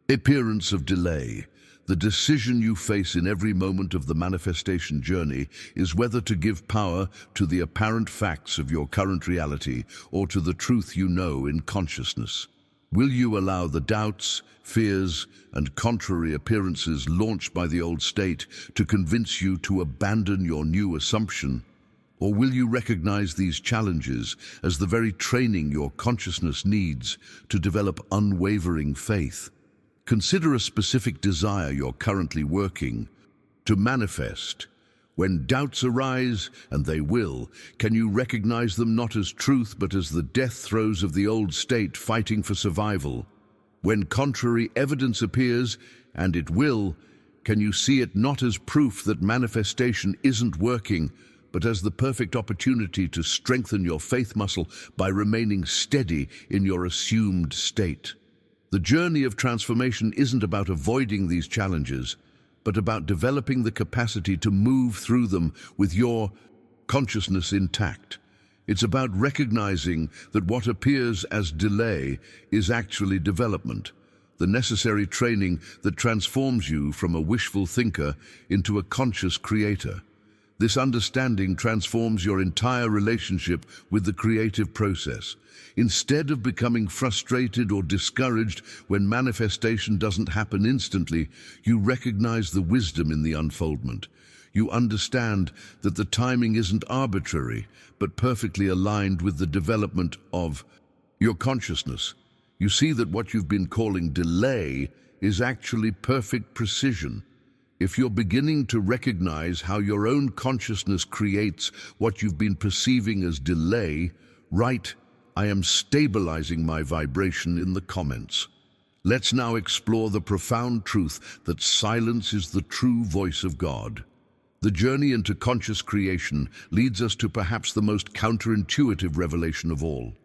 appearance of delay. The decision you face in every moment of the manifestation journey is whether to give power to the apparent facts of your current reality or to the truth you know in consciousness. Will you allow the doubts, fears, and contrary appearances launched by the old state to convince you to abandon your new assumption? Or will you recognize these challenges as the very training your consciousness needs to develop unwavering faith? Consider a specific desire you're currently working to manifest. When doubts arise, and they will, can you recognize them not as truth but as the death throes of the old state fighting for survival? When contrary evidence appears, and it will, can you see it not as proof that manifestation isn't working, but as the perfect opportunity to strengthen your faith muscle by remaining steady in your assumed state? The journey of transformation isn't about avoiding these challenges, but about developing the capacity to move through them with your consciousness intact. It's about recognizing that what appears as delay is actually development, the necessary training that transforms you from a wishful thinker into a conscious creator. This understanding transforms your entire relationship with the creative process. Instead of becoming frustrated or discouraged when manifestation doesn't happen instantly, you recognize the wisdom in the unfoldment. You understand that the timing isn't arbitrary, but perfectly aligned with the development of your consciousness. You see that what you've been calling delay is actually perfect precision. If you're beginning to recognize how your own consciousness creates what you've been perceiving as delay, write, "I am stabilizing my vibration" in the comments. Let's now explore the profound truth that silence is the true voice of God. The journey into conscious creation leads us to perhaps the most counterintuitive revelation of all,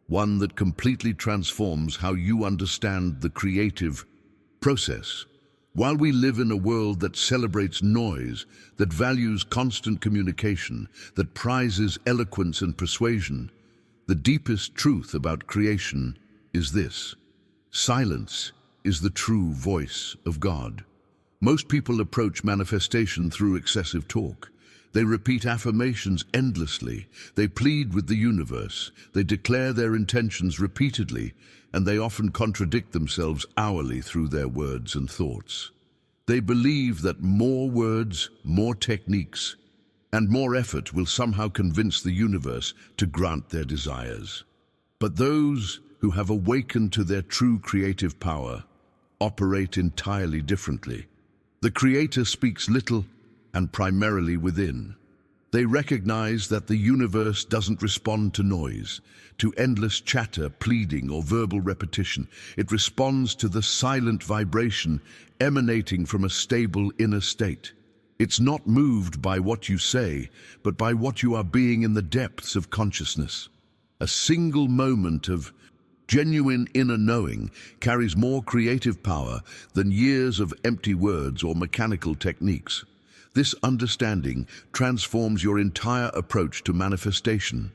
one that completely transforms how you understand the creative process. While we live in a world that celebrates noise, that values constant communication, that prizes eloquence and persuasion, the deepest truth about creation is this: silence is the true voice of God. Most people approach manifestation through excessive talk. They repeat affirmations endlessly. They plead with the universe. They declare their intentions repeatedly, and they often contradict themselves hourly through their words and thoughts. They believe that more words, more techniques, and more effort will somehow convince the universe to grant their desires. But those who have awakened to their true creative power operate entirely differently. The Creator speaks little and primarily within. They recognize that the universe doesn't respond to noise, to endless chatter, pleading, or verbal repetition. It responds to the silent vibration emanating from a stable inner state. It's not moved by what you say, but by what you are being in the depths of consciousness. A single moment of genuine inner knowing carries more creative power than years of empty words or mechanical techniques. This understanding transforms your entire approach to manifestation.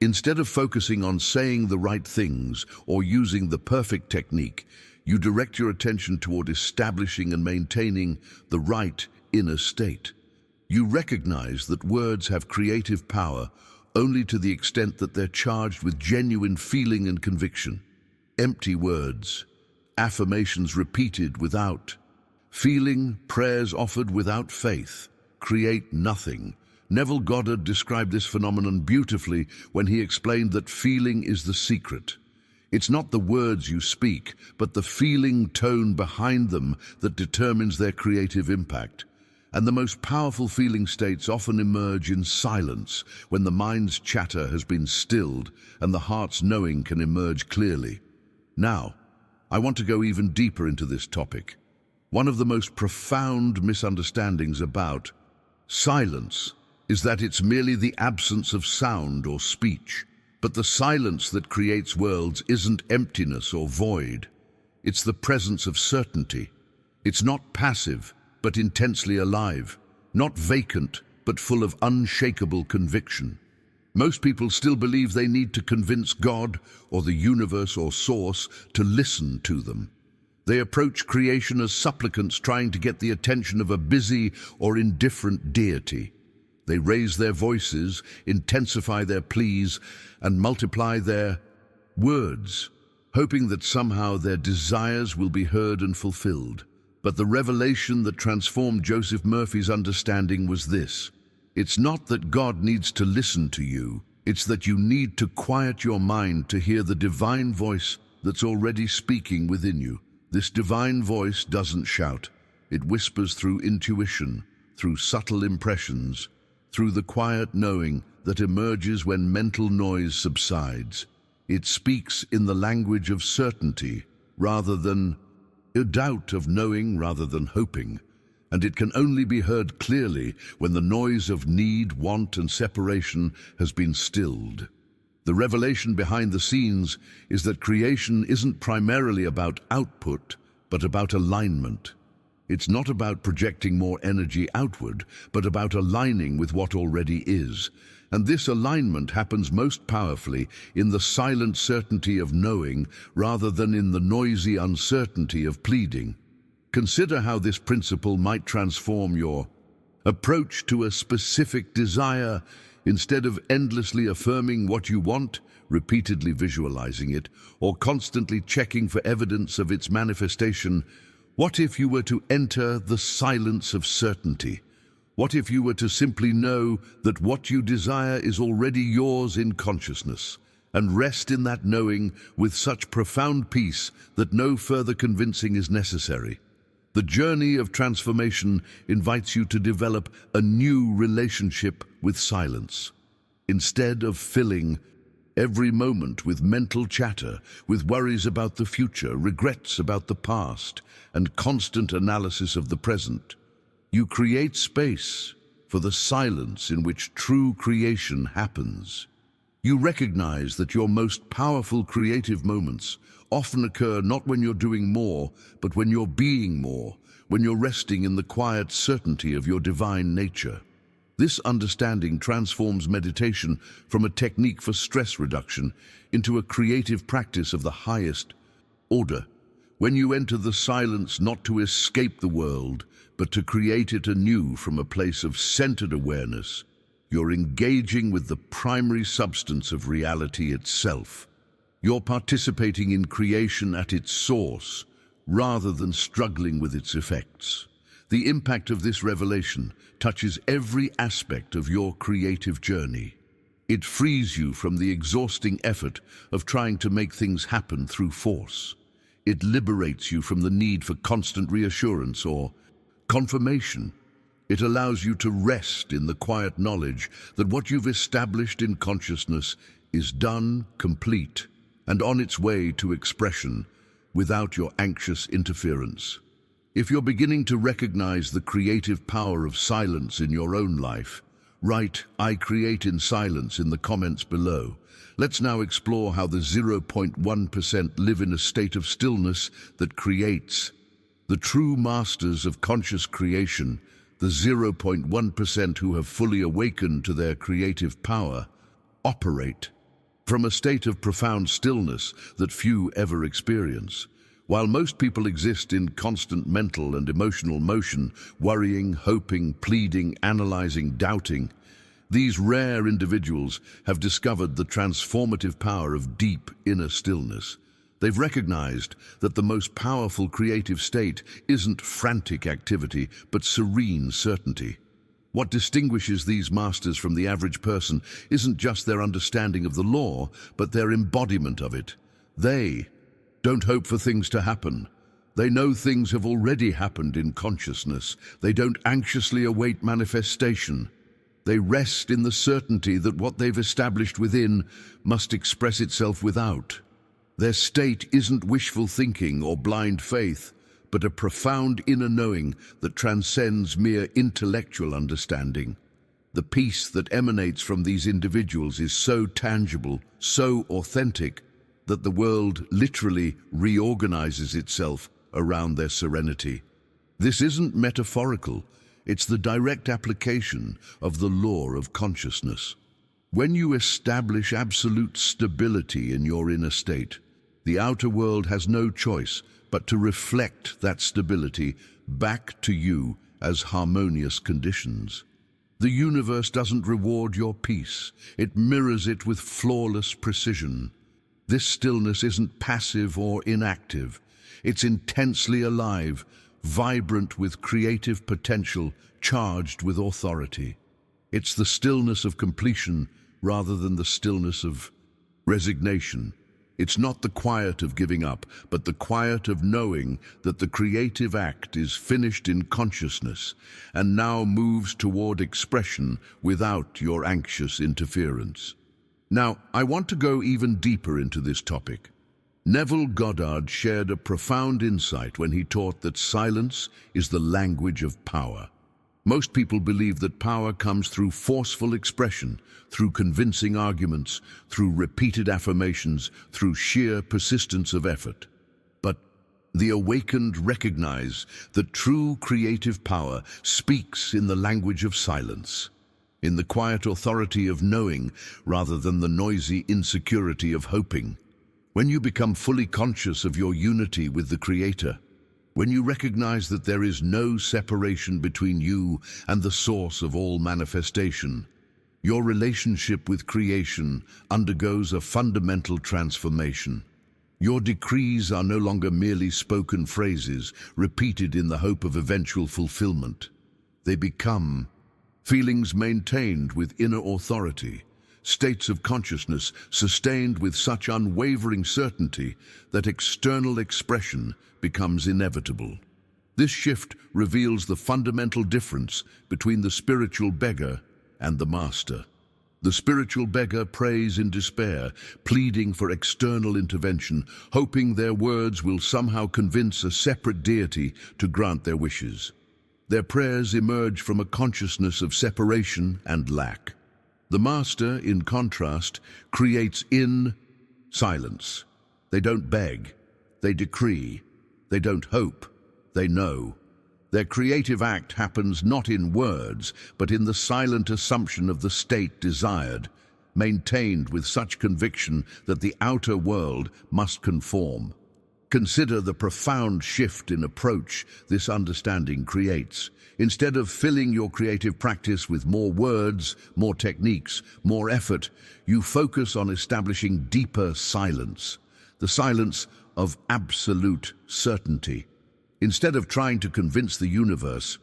Instead of focusing on saying the right things or using the perfect technique, you direct your attention toward establishing and maintaining the right inner state. You recognize that words have creative power only to the extent that they're charged with genuine feeling and conviction. Empty words, affirmations repeated without feeling, prayers offered without faith, create nothing. Neville Goddard described this phenomenon beautifully when he explained that feeling is the secret. It's not the words you speak, but the feeling tone behind them that determines their creative impact. And the most powerful feeling states often emerge in silence, when the mind's chatter has been stilled and the heart's knowing can emerge clearly. Now, I want to go even deeper into this topic. One of the most profound misunderstandings about silence is that it's merely the absence of sound or speech. But the silence that creates worlds isn't emptiness or void. It's the presence of certainty. It's not passive, but intensely alive. Not vacant, but full of unshakable conviction. Most people still believe they need to convince God or the universe or source to listen to them. They approach creation as supplicants trying to get the attention of a busy or indifferent deity. They raise their voices, intensify their pleas, and multiply their words, hoping that somehow their desires will be heard and fulfilled. But the revelation that transformed Joseph Murphy's understanding was this: it's not that God needs to listen to you, it's that you need to quiet your mind to hear the divine voice that's already speaking within you. This divine voice doesn't shout. It whispers through intuition, through subtle impressions, through the quiet knowing that emerges when mental noise subsides. It speaks in the language of certainty rather than a doubt, of knowing rather than hoping, and it can only be heard clearly when the noise of need, want, and separation has been stilled. The revelation behind the scenes is that creation isn't primarily about output, but about alignment. It's not about projecting more energy outward, but about aligning with what already is. And this alignment happens most powerfully in the silent certainty of knowing rather than in the noisy uncertainty of pleading. Consider how this principle might transform your approach to a specific desire. Instead of endlessly affirming what you want, repeatedly visualizing it, or constantly checking for evidence of its manifestation, what if you were to enter the silence of certainty? What if you were to simply know that what you desire is already yours in consciousness, and rest in that knowing with such profound peace that no further convincing is necessary? The journey of transformation invites you to develop a new relationship with silence. Instead of filling every moment with mental chatter, with worries about the future, regrets about the past, and constant analysis of the present, you create space for the silence in which true creation happens. You recognize that your most powerful creative moments often occur not when you're doing more, but when you're being more, when you're resting in the quiet certainty of your divine nature. This understanding transforms meditation from a technique for stress reduction into a creative practice of the highest order. When you enter the silence not to escape the world, but to create it anew from a place of centered awareness, you're engaging with the primary substance of reality itself. You're participating in creation at its source, rather than struggling with its effects. The impact of this revelation touches every aspect of your creative journey. It frees you from the exhausting effort of trying to make things happen through force. It liberates you from the need for constant reassurance or confirmation. It allows you to rest in the quiet knowledge that what you've established in consciousness is done, complete, and on its way to expression without your anxious interference. If you're beginning to recognize the creative power of silence in your own life, write "I create in silence" in the comments below. Let's now explore how the 0.1% live in a state of stillness that creates. The true masters of conscious creation, the 0.1% who have fully awakened to their creative power, operate from a state of profound stillness that few ever experience. While most people exist in constant mental and emotional motion, worrying, hoping, pleading, analyzing, doubting, these rare individuals have discovered the transformative power of deep inner stillness. They've recognized that the most powerful creative state isn't frantic activity, but serene certainty. What distinguishes these masters from the average person isn't just their understanding of the law, but their embodiment of it. They don't hope for things to happen. They know things have already happened in consciousness. They don't anxiously await manifestation. They rest in the certainty that what they've established within must express itself without. Their state isn't wishful thinking or blind faith, but a profound inner knowing that transcends mere intellectual understanding. The peace that emanates from these individuals is so tangible, so authentic, that the world literally reorganizes itself around their serenity. This isn't metaphorical, it's the direct application of the law of consciousness. When you establish absolute stability in your inner state, the outer world has no choice but to reflect that stability back to you as harmonious conditions. The universe doesn't reward your peace, it mirrors it with flawless precision. This stillness isn't passive or inactive, it's intensely alive, vibrant with creative potential, charged with authority. It's the stillness of completion rather than the stillness of resignation. It's not the quiet of giving up, but the quiet of knowing that the creative act is finished in consciousness and now moves toward expression without your anxious interference. Now, I want to go even deeper into this topic. Neville Goddard shared a profound insight when he taught that silence is the language of power. Most people believe that power comes through forceful expression, through convincing arguments, through repeated affirmations, through sheer persistence of effort. But the awakened recognize that true creative power speaks in the language of silence, in the quiet authority of knowing rather than the noisy insecurity of hoping. When you become fully conscious of your unity with the Creator, when you recognize that there is no separation between you and the source of all manifestation, your relationship with creation undergoes a fundamental transformation. Your decrees are no longer merely spoken phrases repeated in the hope of eventual fulfillment. They become feelings maintained with inner authority, states of consciousness sustained with such unwavering certainty that external expression becomes inevitable. This shift reveals the fundamental difference between the spiritual beggar and the master. The spiritual beggar prays in despair, pleading for external intervention, hoping their words will somehow convince a separate deity to grant their wishes. Their prayers emerge from a consciousness of separation and lack. The master, in contrast, creates in silence. They don't beg, they decree. They don't hope, they know. Their creative act happens not in words, but in the silent assumption of the state desired, maintained with such conviction that the outer world must conform. Consider the profound shift in approach this understanding creates. Instead of filling your creative practice with more words, more techniques, more effort, you focus on establishing deeper silence, the silence of absolute certainty. Instead of trying to convince the universe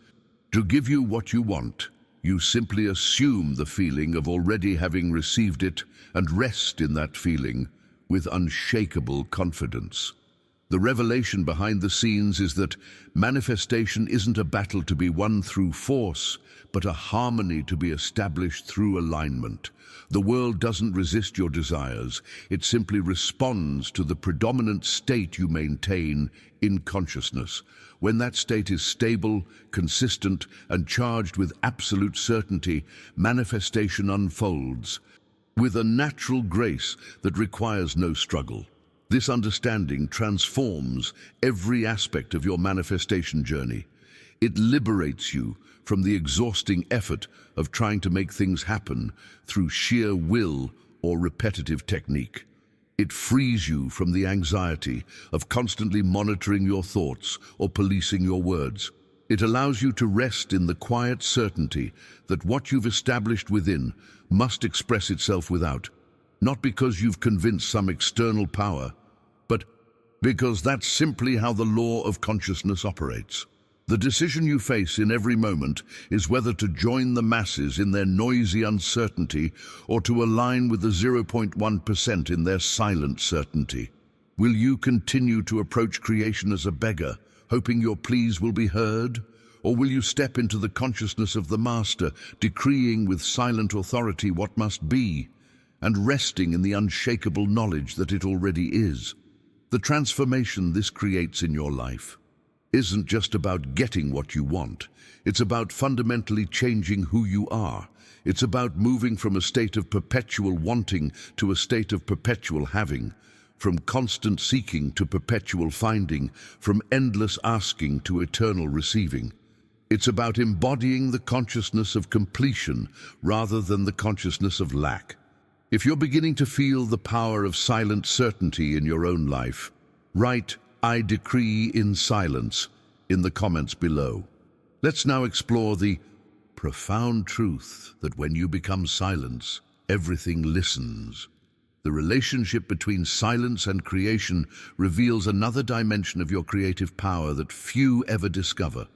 to give you what you want, you simply assume the feeling of already having received it and rest in that feeling with unshakable confidence. The revelation behind the scenes is that manifestation isn't a battle to be won through force, but a harmony to be established through alignment. The world doesn't resist your desires, it simply responds to the predominant state you maintain in consciousness. When that state is stable, consistent, and charged with absolute certainty, manifestation unfolds with a natural grace that requires no struggle. This understanding transforms every aspect of your manifestation journey. It liberates you from the exhausting effort of trying to make things happen through sheer will or repetitive technique. It frees you from the anxiety of constantly monitoring your thoughts or policing your words. It allows you to rest in the quiet certainty that what you've established within must express itself without, not because you've convinced some external power, but because that's simply how the law of consciousness operates. The decision you face in every moment is whether to join the masses in their noisy uncertainty or to align with the 0.1% in their silent certainty. Will you continue to approach creation as a beggar, hoping your pleas will be heard? Or will you step into the consciousness of the Master, decreeing with silent authority what must be, and resting in the unshakable knowledge that it already is? The transformation this creates in your life isn't just about getting what you want. It's about fundamentally changing who you are. It's about moving from a state of perpetual wanting to a state of perpetual having, from constant seeking to perpetual finding, from endless asking to eternal receiving. It's about embodying the consciousness of completion rather than the consciousness of lack. If you're beginning to feel the power of silent certainty in your own life, write "I decree in silence" in the comments below. Let's now explore the profound truth that when you become silence, everything listens. The relationship between silence and creation reveals another dimension of your creative power that few ever discover.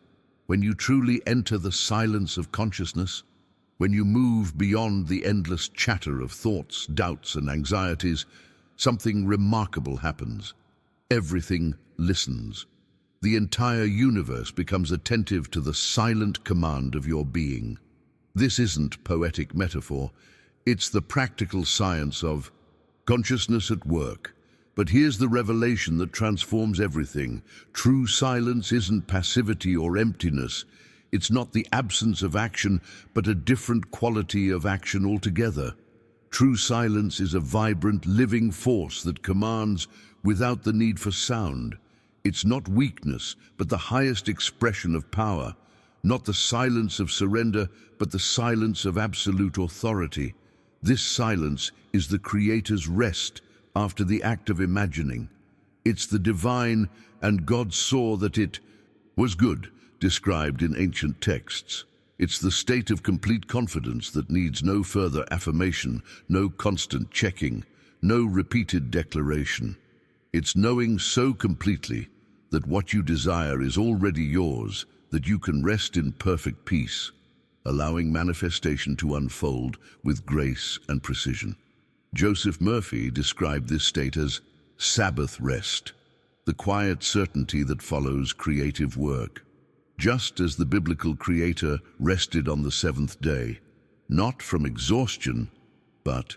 When you truly enter the silence of consciousness, when you move beyond the endless chatter of thoughts, doubts, and anxieties, something remarkable happens. Everything listens. The entire universe becomes attentive to the silent command of your being. This isn't poetic metaphor, it's the practical science of consciousness at work. But here's the revelation that transforms everything. True silence isn't passivity or emptiness. It's not the absence of action, but a different quality of action altogether. True silence is a vibrant, living force that commands without the need for sound. It's not weakness, but the highest expression of power. Not the silence of surrender, but the silence of absolute authority. This silence is the Creator's rest after the act of imagining. It's the divine "and God saw that it was good" described in ancient texts. It's the state of complete confidence that needs no further affirmation, no constant checking, no repeated declaration. It's knowing so completely that what you desire is already yours, that you can rest in perfect peace, allowing manifestation to unfold with grace and precision. Joseph Murphy described this state as Sabbath rest, the quiet certainty that follows creative work. Just as the biblical Creator rested on the seventh day, not from exhaustion, but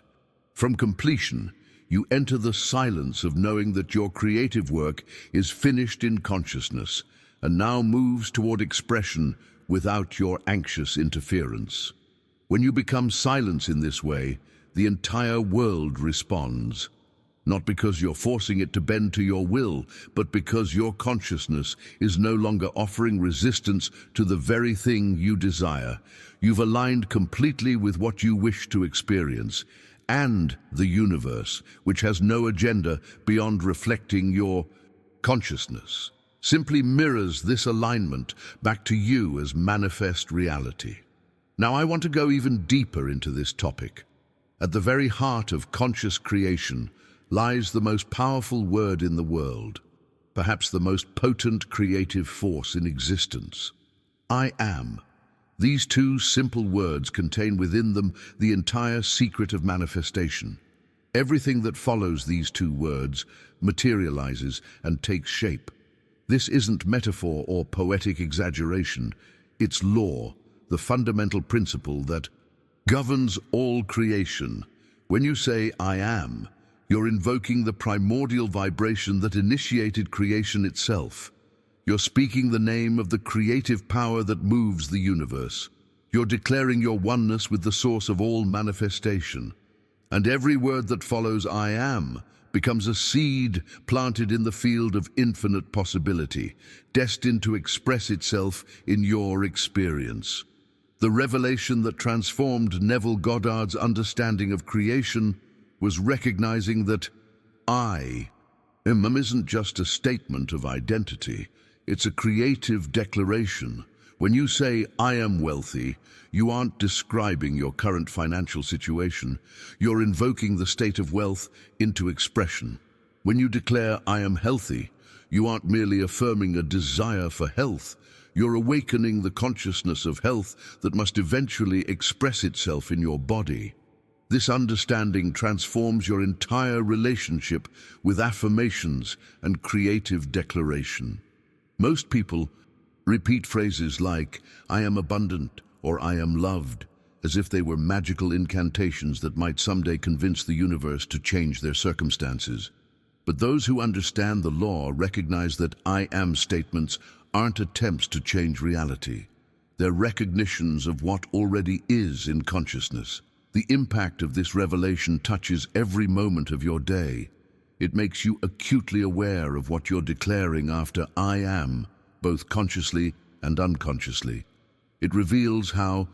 from completion, you enter the silence of knowing that your creative work is finished in consciousness and now moves toward expression without your anxious interference. When you become silence in this way, the entire world responds, not because you're forcing it to bend to your will, but because your consciousness is no longer offering resistance to the very thing you desire. You've aligned completely with what you wish to experience, and the universe, which has no agenda beyond reflecting your consciousness, simply mirrors this alignment back to you as manifest reality. Now, I want to go even deeper into this topic. At the very heart of conscious creation lies the most powerful word in the world, perhaps the most potent creative force in existence. I am. These two simple words contain within them the entire secret of manifestation. Everything that follows these two words materializes and takes shape. This isn't metaphor or poetic exaggeration. It's law, the fundamental principle that governs all creation. When you say "I am," you're invoking the primordial vibration that initiated creation itself. You're speaking the name of the creative power that moves the universe. You're declaring your oneness with the source of all manifestation. And every word that follows "I am" becomes a seed planted in the field of infinite possibility, destined to express itself in your experience. The revelation that transformed Neville Goddard's understanding of creation was recognizing that I isn't just a statement of identity, it's a creative declaration. When you say, I am wealthy, you aren't describing your current financial situation, you're invoking the state of wealth into expression. When you declare, I am healthy, you aren't merely affirming a desire for health, you're awakening the consciousness of health that must eventually express itself in your body. This understanding transforms your entire relationship with affirmations and creative declaration. Most people repeat phrases like, I am abundant or I am loved, as if they were magical incantations that might someday convince the universe to change their circumstances. But those who understand the law recognize that I am statements aren't attempts to change reality. They're recognitions of what already is in consciousness. The impact of this revelation touches every moment of your day. It makes you acutely aware of what you're declaring after I am, both consciously and unconsciously. It reveals how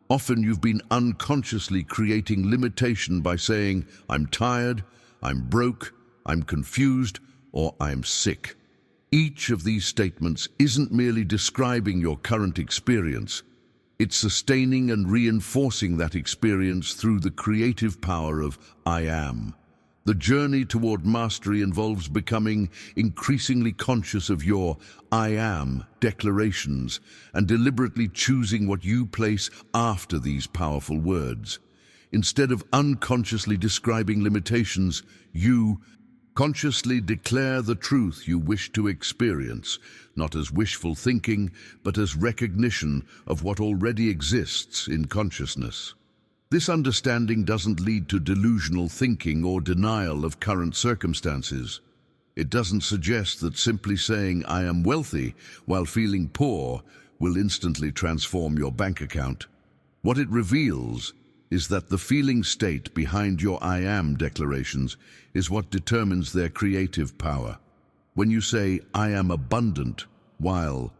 often you've been unconsciously creating limitation by saying, I'm tired, I'm broke, I'm confused, or I'm sick. Each of these statements isn't merely describing your current experience, it's sustaining and reinforcing that experience through the creative power of I am. The journey toward mastery involves becoming increasingly conscious of your I am declarations and deliberately choosing what you place after these powerful words. Instead of unconsciously describing limitations, you consciously declare the truth you wish to experience, not as wishful thinking, but as recognition of what already exists in consciousness. This understanding doesn't lead to delusional thinking or denial of current circumstances. It doesn't suggest that simply saying, I am wealthy, while feeling poor, will instantly transform your bank account. What it reveals is that the feeling state behind your I am declarations is what determines their creative power. When you say, I am abundant, while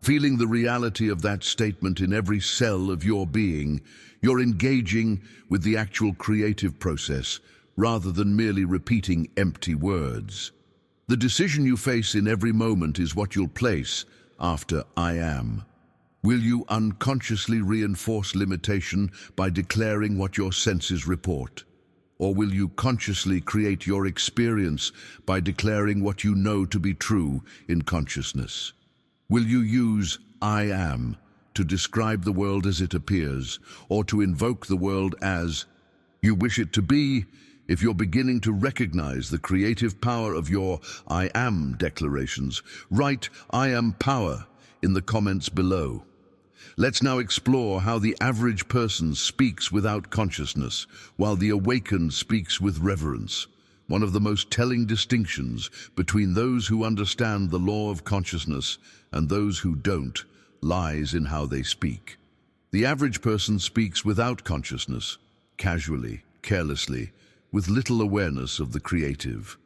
feeling the reality of that statement in every cell of your being, you're engaging with the actual creative process rather than merely repeating empty words. The decision you face in every moment is what you'll place after I am. Will you unconsciously reinforce limitation by declaring what your senses report? Or will you consciously create your experience by declaring what you know to be true in consciousness? Will you use I am to describe the world as it appears, or to invoke the world as you wish it to be? If you're beginning to recognize the creative power of your I am declarations, write I am power in the comments below. Let's now explore how the average person speaks without consciousness, while the awakened speaks with reverence. One of the most telling distinctions between those who understand the law of consciousness and those who don't lies in how they speak. The average person speaks without consciousness, casually, carelessly, with little awareness of the creative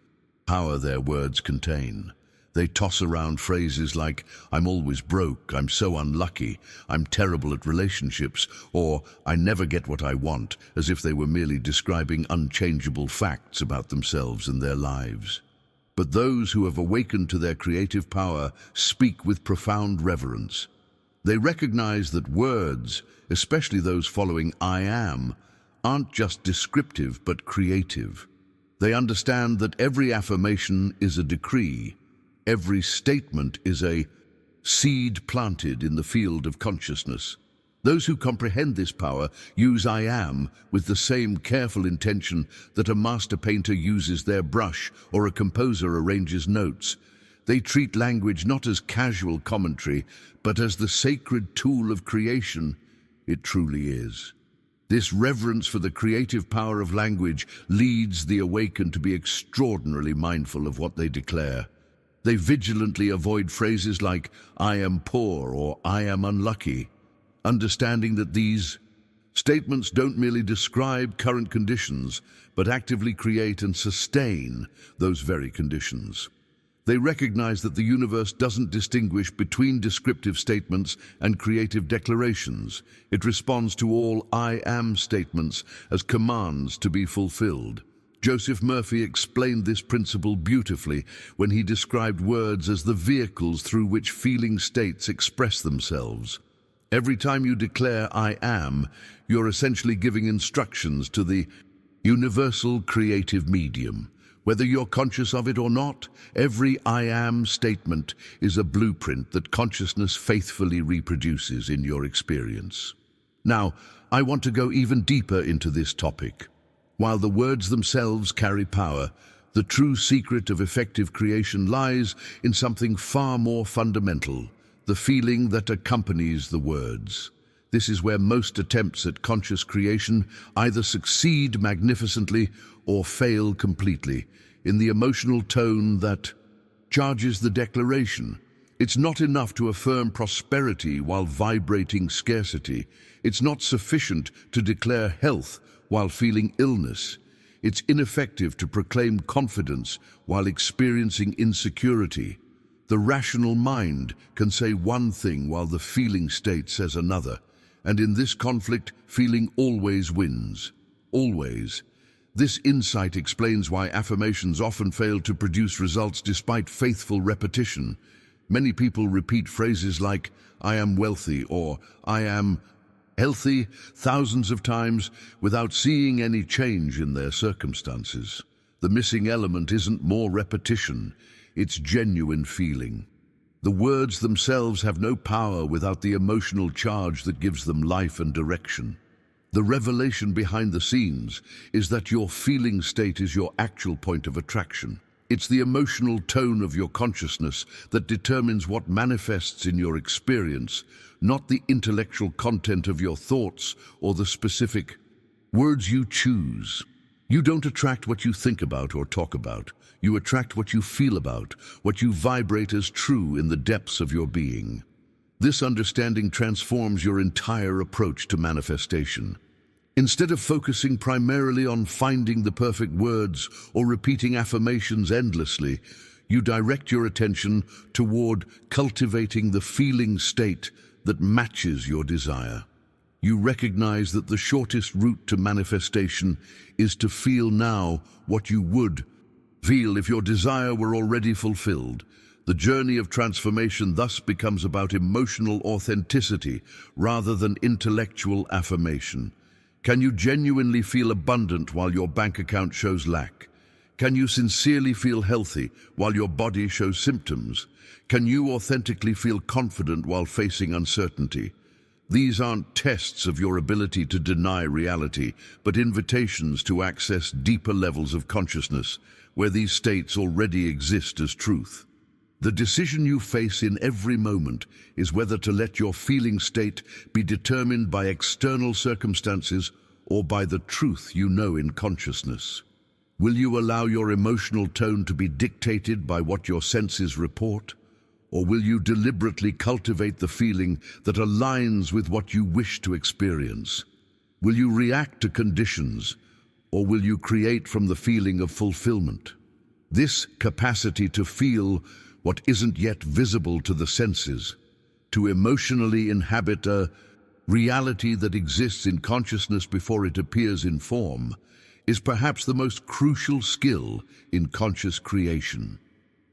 power their words contain. They toss around phrases like, I'm always broke, I'm so unlucky, I'm terrible at relationships, or I never get what I want, as if they were merely describing unchangeable facts about themselves and their lives. But those who have awakened to their creative power speak with profound reverence. They recognize that words, especially those following I am, aren't just descriptive but creative. They understand that every affirmation is a decree. Every statement is a seed planted in the field of consciousness. Those who comprehend this power use I am with the same careful intention that a master painter uses their brush or a composer arranges notes. They treat language not as casual commentary, but as the sacred tool of creation it truly is. This reverence for the creative power of language leads the awakened to be extraordinarily mindful of what they declare. They vigilantly avoid phrases like, I am poor or I am unlucky, understanding that these statements don't merely describe current conditions, but actively create and sustain those very conditions. They recognize that the universe doesn't distinguish between descriptive statements and creative declarations. It responds to all I am statements as commands to be fulfilled. Joseph Murphy explained this principle beautifully when he described words as the vehicles through which feeling states express themselves. Every time you declare "I am," you're essentially giving instructions to the universal creative medium. Whether you're conscious of it or not, every "I am" statement is a blueprint that consciousness faithfully reproduces in your experience. Now, I want to go even deeper into this topic. While the words themselves carry power, the true secret of effective creation lies in something far more fundamental: the feeling that accompanies the words. This is where most attempts at conscious creation either succeed magnificently or fail completely, in the emotional tone that charges the declaration. It's not enough to affirm prosperity while vibrating scarcity. It's not sufficient to declare health while feeling illness. It's ineffective to proclaim confidence while experiencing insecurity. The rational mind can say one thing while the feeling state says another, and in this conflict, feeling always wins. Always. This insight explains why affirmations often fail to produce results despite faithful repetition. Many people repeat phrases like, "I am wealthy," or "I am healthy," thousands of times without seeing any change in their circumstances. The missing element isn't more repetition, it's genuine feeling. The words themselves have no power without the emotional charge that gives them life and direction. The revelation behind the scenes is that your feeling state is your actual point of attraction. It's the emotional tone of your consciousness that determines what manifests in your experience, not the intellectual content of your thoughts or the specific words you choose. You don't attract what you think about or talk about. You attract what you feel about, what you vibrate as true in the depths of your being. This understanding transforms your entire approach to manifestation. Instead of focusing primarily on finding the perfect words or repeating affirmations endlessly, you direct your attention toward cultivating the feeling state that matches your desire. You recognize that the shortest route to manifestation is to feel now what you would feel if your desire were already fulfilled. The journey of transformation thus becomes about emotional authenticity rather than intellectual affirmation. Can you genuinely feel abundant while your bank account shows lack? Can you sincerely feel healthy while your body shows symptoms? Can you authentically feel confident while facing uncertainty? These aren't tests of your ability to deny reality, but invitations to access deeper levels of consciousness, where these states already exist as truth. The decision you face in every moment is whether to let your feeling state be determined by external circumstances or by the truth you know in consciousness. Will you allow your emotional tone to be dictated by what your senses report? Or will you deliberately cultivate the feeling that aligns with what you wish to experience? Will you react to conditions, or will you create from the feeling of fulfillment? This capacity to feel what isn't yet visible to the senses, to emotionally inhabit a reality that exists in consciousness before it appears in form, is perhaps the most crucial skill in conscious creation.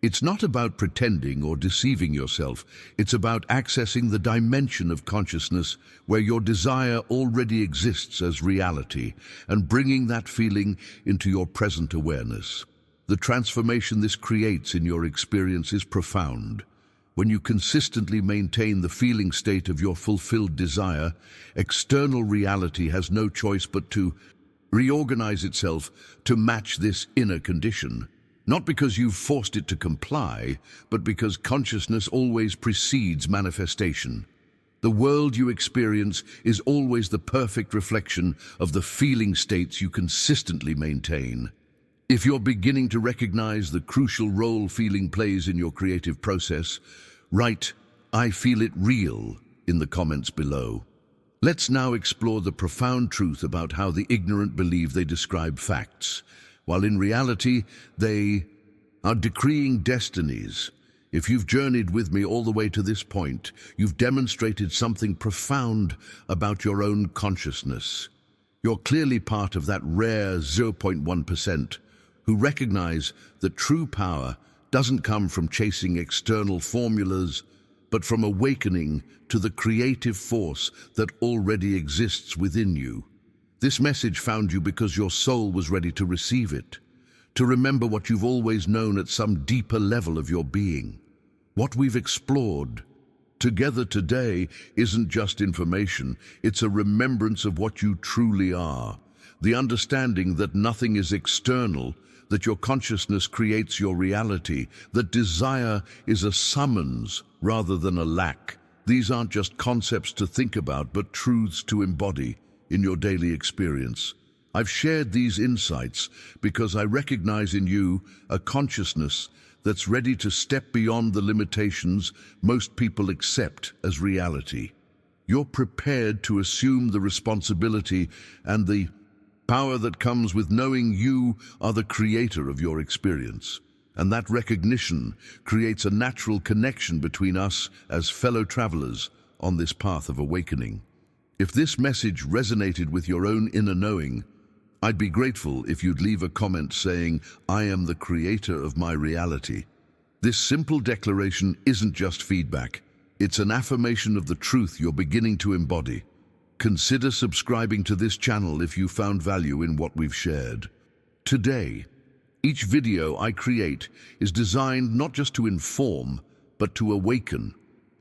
It's not about pretending or deceiving yourself. It's about accessing the dimension of consciousness where your desire already exists as reality and bringing that feeling into your present awareness. The transformation this creates in your experience is profound. When you consistently maintain the feeling state of your fulfilled desire, external reality has no choice but to reorganize itself to match this inner condition. Not because you've forced it to comply, but because consciousness always precedes manifestation. The world you experience is always the perfect reflection of the feeling states you consistently maintain. If you're beginning to recognize the crucial role feeling plays in your creative process, write, "I feel it real," in the comments below. Let's now explore the profound truth about how the ignorant believe they describe facts, while in reality, they are decreeing destinies. If you've journeyed with me all the way to this point, you've demonstrated something profound about your own consciousness. You're clearly part of that rare 0.1% who recognize that true power doesn't come from chasing external formulas, but from awakening to the creative force that already exists within you. This message found you because your soul was ready to receive it, to remember what you've always known at some deeper level of your being. What we've explored together today isn't just information, it's a remembrance of what you truly are. The understanding that nothing is external, that your consciousness creates your reality, that desire is a summons rather than a lack. These aren't just concepts to think about, but truths to embody in your daily experience. I've shared these insights because I recognize in you a consciousness that's ready to step beyond the limitations most people accept as reality. You're prepared to assume the responsibility and the power that comes with knowing you are the creator of your experience. And that recognition creates a natural connection between us as fellow travelers on this path of awakening. If this message resonated with your own inner knowing, I'd be grateful if you'd leave a comment saying, "I am the creator of my reality." This simple declaration isn't just feedback, it's an affirmation of the truth you're beginning to embody. Consider subscribing to this channel if you found value in what we've shared. Today, each video I create is designed not just to inform, but to awaken,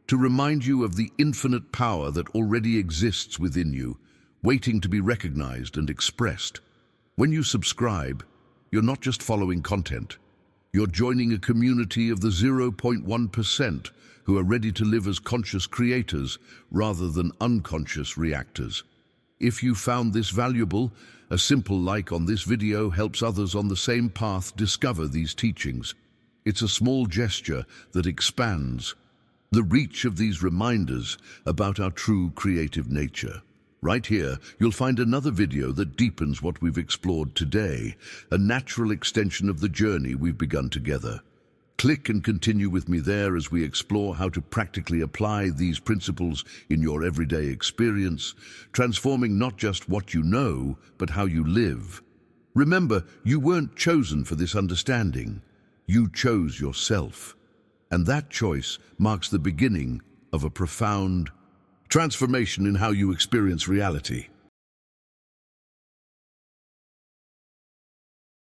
to remind you of the infinite power that already exists within you, waiting to be recognized and expressed. When you subscribe, you're not just following content. You're joining a community of the 0.1% who are ready to live as conscious creators rather than unconscious reactors. If you found this valuable, a simple like on this video helps others on the same path discover these teachings. It's a small gesture that expands the reach of these reminders about our true creative nature. Right here, you'll find another video that deepens what we've explored today, a natural extension of the journey we've begun together. Click and continue with me there as we explore how to practically apply these principles in your everyday experience, transforming not just what you know, but how you live. Remember, you weren't chosen for this understanding. You chose yourself. And that choice marks the beginning of a profound transformation in how you experience reality.